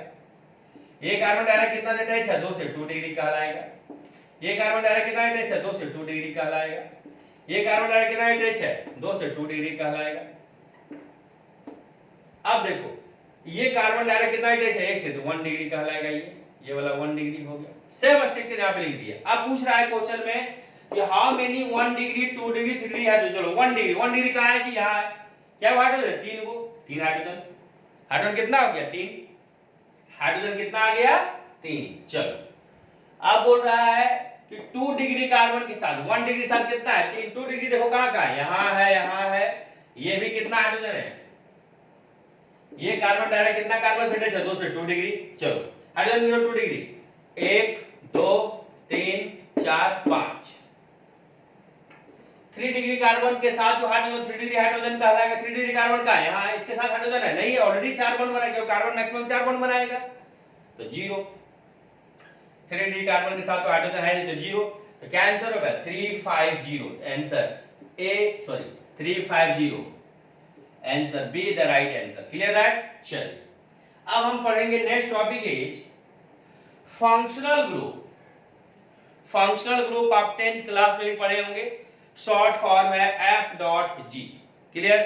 ये कार्बन डायरेक्ट कितना से अटैच है, 2 से 2 डिग्री का आएगा। ये कार्बन डायरेक्ट कितना अटैच है, 2 से 2 डिग्री का आएगा। ये कार्बन डायरेक्ट कितना अटैच है, 2 से 2 डिग्री का आएगा। अब देखो ये कार्बन डायरेक्ट कितना अटैच है, 1 से तो 1 डिग्री का आएगा, ये वाला 1 डिग्री हो गया। सेम स्ट्रक्चर यहाँ पे लिख दिया। अब पूछ रहा है क्वेश्चन में कि how many 1 degree 2 degree 3 degree है, तो चलो 1 डिग्री कहाँ है जी, यहाँ है। क्या हाइड्रोजन है, 3 को, 3 हाइड्रोजन कितना हो गया, 3 हाइड्रोजन कितना आ गया, 3। चलो अब बोल रहा है कि 2 डिग्री कार्बन के साथ 1 डिग्री साथ कितना है, 3। 2 डिग्री देखो कहाँ है, यहाँ है, ये भी कितना हाइड्रोजन है, ये कार्बन डायरेक्ट कितना कार्बन से अटैच है, 2 से 2 डिग्री। चलो हाइड्रोजन 2 डिग्री, 1 2 3 4 5। 3 डिग्री कार्बन के साथ जो हाइड्रोजन 3 डिग्री हाइड्रोजन कहलाएगा। 3 डिग्री कार्बन का है, यहाँ इसके साथ हाइड्रोजन है, नहीं ऑलरेडी 4 बॉन्ड बना, क्योंकि कार्बन मैक्सिमम 4 बॉन्ड बनाएगा, तो 0। 3 डिग्री कार्बन के साथ तो हाइड्रोजन है नहीं, तो 0। तो क्या आंसर होगा, 350। Answer A, sorry 350, answer be the right answer. Clear that. चलिए अब हम पढ़ेंगे next topic is functional group. Functional group आप 10th क्लास में भी पढ़े होंगे, शॉर्ट फॉर्म है F.G। क्लियर,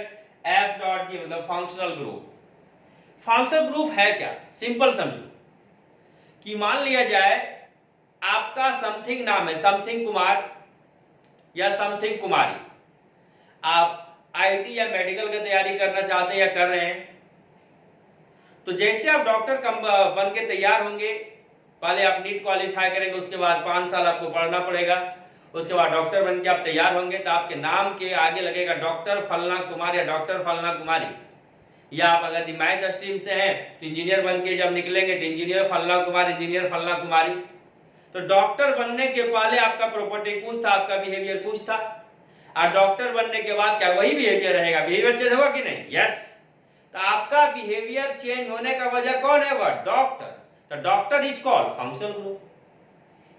F.G मतलब फंक्शनल ग्रुप। फंक्शनल ग्रुप है क्या, सिंपल समझो कि मान लिया जाए आपका समथिंग नाम है, समथिंग कुमार या समथिंग कुमारी, आप आईटी या मेडिकल की तैयारी करना चाहते हैं या कर रहे हैं, तो जैसे आप डॉक्टर बन के तैयार होंगे, पहले आप नीट क्वालिफाई करेंगे, उसके बाद 5 साल आपको पढ़ना पड़ेगा, उसके बाद डॉक्टर बन के आप तैयार होंगे, तो आपके नाम के आगे लगेगा डॉक्टर फलना कुमार या डॉक्टर फलना कुमारी। या आप अगर दिमाग स्ट्रीम से हैं तो इंजीनियर बन के जब निकलेंगे तो इंजीनियर फलना कुमार, इंजीनियर फलना कुमारी। तो डॉक्टर बनने के पहले आपका प्रॉपर्टी कुछ था, आपका बिहेवियर कुछ था, और डॉक्टर बनने के बाद क्या वही बिहेवियर रहेगा, बिहेवियर चेंज होगा कि नहीं, यस। तो आपका बिहेवियर चेंज होने का वजह कौन है, वह डॉक्टर। तो doctor is called functional group,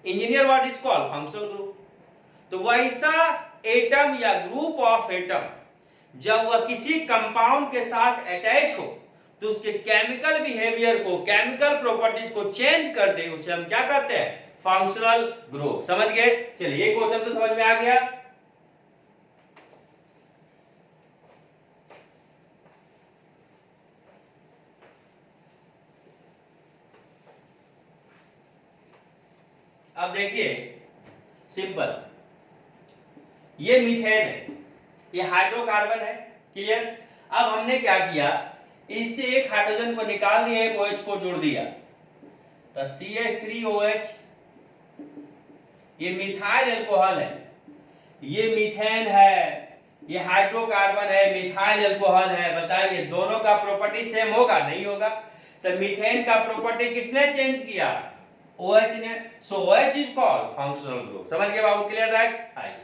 engineer what is called functional group. तो वैसा एटम या ग्रुप ऑफ एटम जब वह किसी कंपाउंड के साथ अटैच हो तो उसके केमिकल बिहेवियर को, केमिकल प्रॉपर्टीज को चेंज कर दे, उसे हम क्या कहते हैं, फंक्शनल ग्रुप। समझ गए। चलिए ये क्वेश्चन तो समझ में आ गया। अब देखिए सिंपल, ये मीथेन है, ये हाइड्रोकार्बन है। क्लियर। अब हमने क्या किया, इससे एक हाइड्रोजन को निकाल दिया, एक OH को जोड़ दिया, तो CH3OH, ये मिथाइल अल्कोहल है, ये मीथेन है, ये हाइड्रोकार्बन है, मिथाइल अल्कोहल है। बताइए दोनों का प्रॉपर्टी सेम होगा, नहीं होगा। तो मीथेन का प्रॉपर्टी किसने चेंज किया, OH ने। So OH is called functional group. समझ गए बाबू। Clear that. आइए,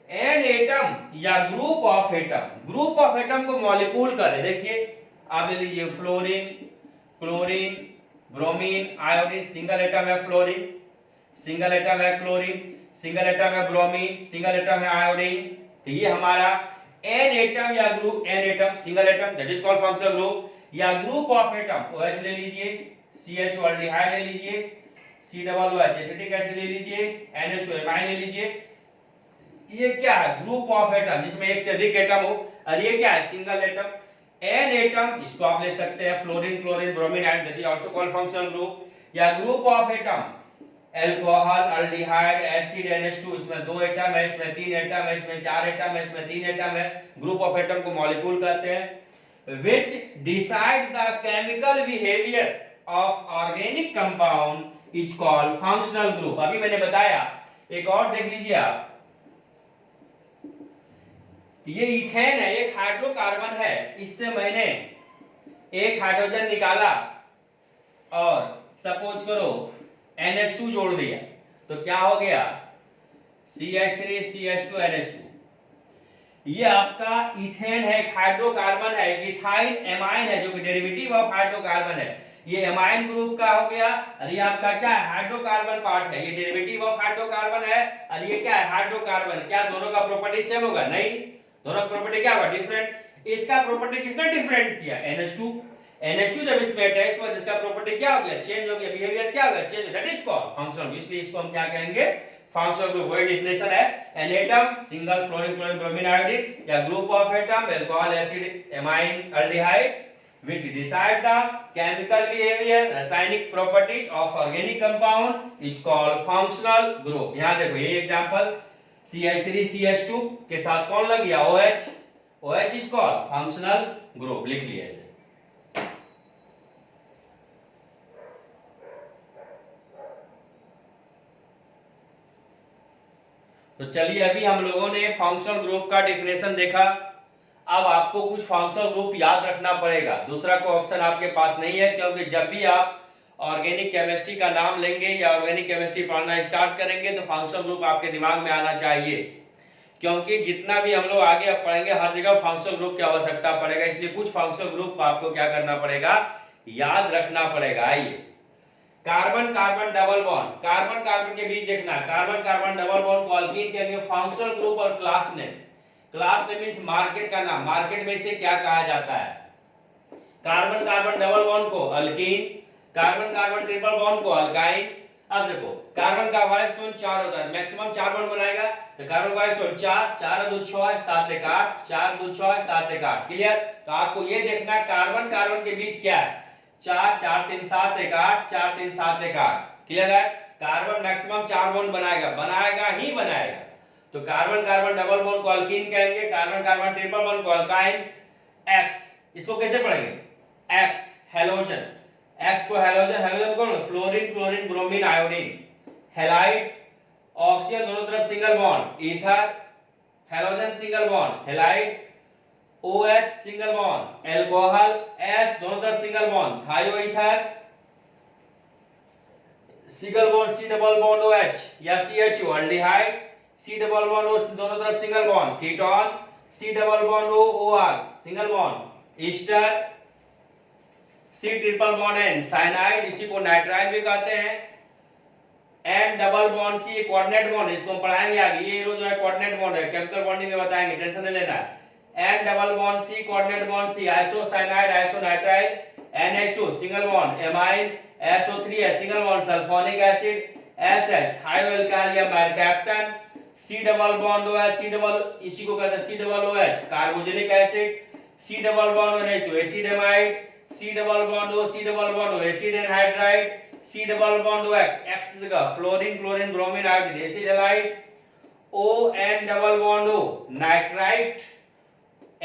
एन एटम या group of atom, group of atom को मॉलिक्यूल करें। देखिए आप ले लीजिए fluorine, chlorine, bromine, iodine, single atom है फ्लोरीन, सिंगल एटम है क्लोरीन, सिंगल एटम है ब्रोमीन, सिंगल एटम है आयोडीन। तो ये हमारा एन एटम या group, an atom single atom, that is called functional group. या ग्रुप ऑफ एटम OH ले लीजिए, CH एल्डिहाइड ले लीजिए, COOH एसिटिक एसिड ले लीजिए, NH2 एमाइन ले लीजिए। ये क्या है, ग्रुप ऑफ एटम जिसमें एक से अधिक एटम हो। और ये क्या है, सिंगल एटम। एन एटम, इसको आप ले सकते हैं fluorine, chlorine, bromine, iodine, that is also called functional group. या group of atom alcohol, aldehyde, acid, NH2, इसमें 2 एटम है, इसमें 3 एटम है, इसमें 4 एटम है, इसमें 3 एटम है। ग्रुप ऑफ एटम को मॉलिक्यूल कहते हैं। which decide the chemical behavior of organic compound is called functional group। अभी मैंने बताया एक और देख लीजिए आप, ये इथेन है, एक हाइड्रोकार्बन है, इससे मैंने एक हाइड्रोजन निकाला और सपोज करो NH2 जोड़ दिया, तो क्या हो गया CH3 CH2 NH2। ये आपका इथेन है, एक हाइड्रोकार्बन है, इथाइल एमाइन है जो कि डेरिवेटिव ऑफ हाइड्रोकार्बन है। ये एमाइन ग्रुप का हो गया, और ये आपका क्या है हाइड्रोकार्बन पार्ट है, ये डेरिवेटिव ऑफ हाइड्रोकार्बन है, और ये क्या है हाइड्रोकार्बन। क्या दोनों का प्रॉपर्टी सेम होगा? नहीं, दोनों प्रॉपर्टी क्या होगा डिफरेंट। इसका प्रॉपर्टी किसने डिफरेंट किया? NH2। NH2 जब इसमें अटैच हुआ इसका प्रॉपर्टी क्या हो गया? चेंज हो गया, बिहेवियर क्या हो गया? Change. That is called functional. इसलिए इसको हम क्या कहेंगे? Functional group. वही डेफिनेशन है, an atom single fluorine chlorine bromine iodine या group of atom alcohol acid amine aldehyde which decide the chemical behavior रासायनिक properties of organic compound is called functional group। यहां देखो ये एग्जांपल CH3 CH2 के साथ कौन लग गया? OH। OH is called functional group। लिख लिया है। तो चलिए अभी हम लोगों ने फंक्शनल ग्रुप का डेफिनेशन देखा। अब आपको कुछ फंक्शनल ग्रुप याद रखना पड़ेगा, दूसरा कोई ऑप्शन आपके पास नहीं है, क्योंकि जब भी आप ऑर्गेनिक केमिस्ट्री का नाम लेंगे या ऑर्गेनिक केमिस्ट्री पढ़ना स्टार्ट करेंगे तो फंक्शनल ग्रुप आपके दिमाग में आना चाहिए, क्योंकि जितना भी हम लोग आगे अब पढ़ेंगे हर जगह फंक्शनल ग्रुप की आवश्यकता पड़ेगा। इसलिए कुछ फंक्शनल ग्रुप को आपको क्या करना पड़ेगा? याद रखना पड़ेगा। आइए, carbon carbon double bond, carbon carbon के बीच देखना, कार्बन कार्बन डबल बॉन्ड को अल्कीन कहेंगे। फंक्शनल ग्रुप और class name, class name means market का नाम, मार्केट में इसे क्या कहा जाता है? कार्बन कार्बन डबल बॉन्ड को alkyne, carbon carbon triple bond को अल्काइन। अब देखो कार्बन का वाइब्रेशन 4 होता है, मैक्सिमम 4 बॉन्ड बनाएगा, तो कार्बन का वाइब्रेशन 4 4 2 6 7 1 8 4 2 6 7 1 8। क्लियर? तो आपको ये देखना है कार्बन कार्बन के बीच क्या है? 4 4 3 7 1 8 4 3 7 1 8। क्लियर है? कार्बन मैक्सिमम 4 बॉन्ड बनाएगा, बनाएगा ही बनाएगा। तो कार्बन कार्बन डबल बॉन्ड को अल्कीन कहेंगे, कार्बन कार्बन ट्रिपल बॉन्ड को अल्काइन। एक्स, इसको कैसे पढ़ेंगे? एक्स हैलोजन, एक्स को हैलोजन, हैलोजन कौन? Fluorine chlorine bromine iodine. Halide oxygen दोनों तरफ single bond, ether halogen single bond, halide. OH single bond, alcohol S दोनों तरफ single bond, थायोईथर single bond C double bond OH या CHO, aldehyde C double bond O दोनों तरफ single bond, ketone C double bond O OR single bond, ester C triple bond N, cyanide इसी को nitrile भी कहते हैं। N double bond C coordinate bond, इसको हम पढ़ाएंगे आगे, ये रोज जो है कोऑर्डिनेट बॉन्ड है, केमिकल बॉन्डिंग में बताएंगे, टेंशन नहीं लेना है। N double bond C coordinate bond C, isocyanide isonitrile, NH2 single bond, amine SO3 है single bond, sulphonic acid SS thioalkyl या mercaptan, C double bond OH C double इसी को कहते हैं C डबल OH कार्बोजेनिक acid, C double bond NH2 acid amide, C double bond O C double bond O acid anhydride, C double bond OX X जगह fluorine chlorine bromine iodine acid halide, ON double bond O nitrite,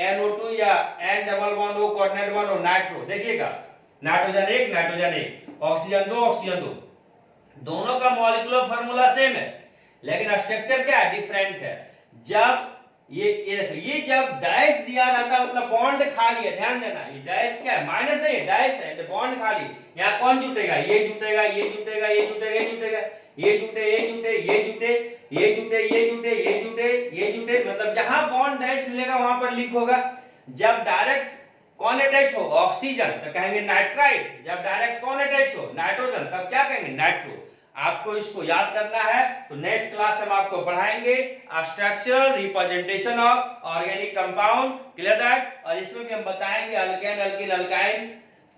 NO2 या N double bond O coordinate bond O nitro. देखिएगा nitrogen 1 nitrogen 1, oxygen 2 oxygen 2, दोनों का molecular formula same है लेकिन structure क्या है? Different है। जब ये जब डैश दिया रहता मतलब बॉन्ड खाली है, ध्यान देना, ये डैश क्या है? माइनस नहीं है, डैश है, तो बॉन्ड खाली। यहाँ कौन जुटेगा? ये जुटेगा, ये जुटेगा, ये जुटेगा, ये जुटेगा, ये जुटे, ये जुटे, ये जुटे, ये जुटे, ये जुटे, ये जुटे, ये जुटे, मतलब जहां बॉन्ड डैश मिलेगा वहां पर लिंक होगा। जब डायरेक्ट कौन अटैच हो? ऑक्सीजन, तो कहेंगे नाइट्राइट। जब डायरेक्ट कौन अटैच हो? नाइट्रोजन, तब क्या कहेंगे? नाइट्रो। आपको इसको याद करना है, तो नेक्स्ट क्लास हम आपको पढ़ाएंगे structural representation of organic compound. Clear that? और इसमें भी हम बताएंगे अल्केन अल्किल अल्काइन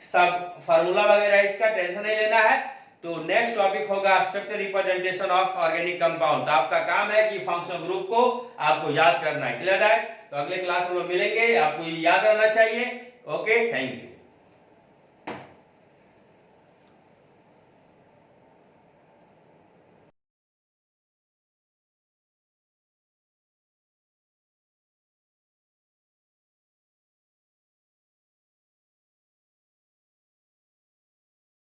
सब फार्मूला वगैरह, इसका टेंशन नहीं लेना है। तो नेक्स्ट टॉपिक होगा structure representation of organic compound. तो आपका काम है कि फंक्शनल ग्रुप को आपको याद करना है। Clear that? तो अगले क्लास में मिलेंगे, आपको याद रहना चाहिए। Okay, thank you.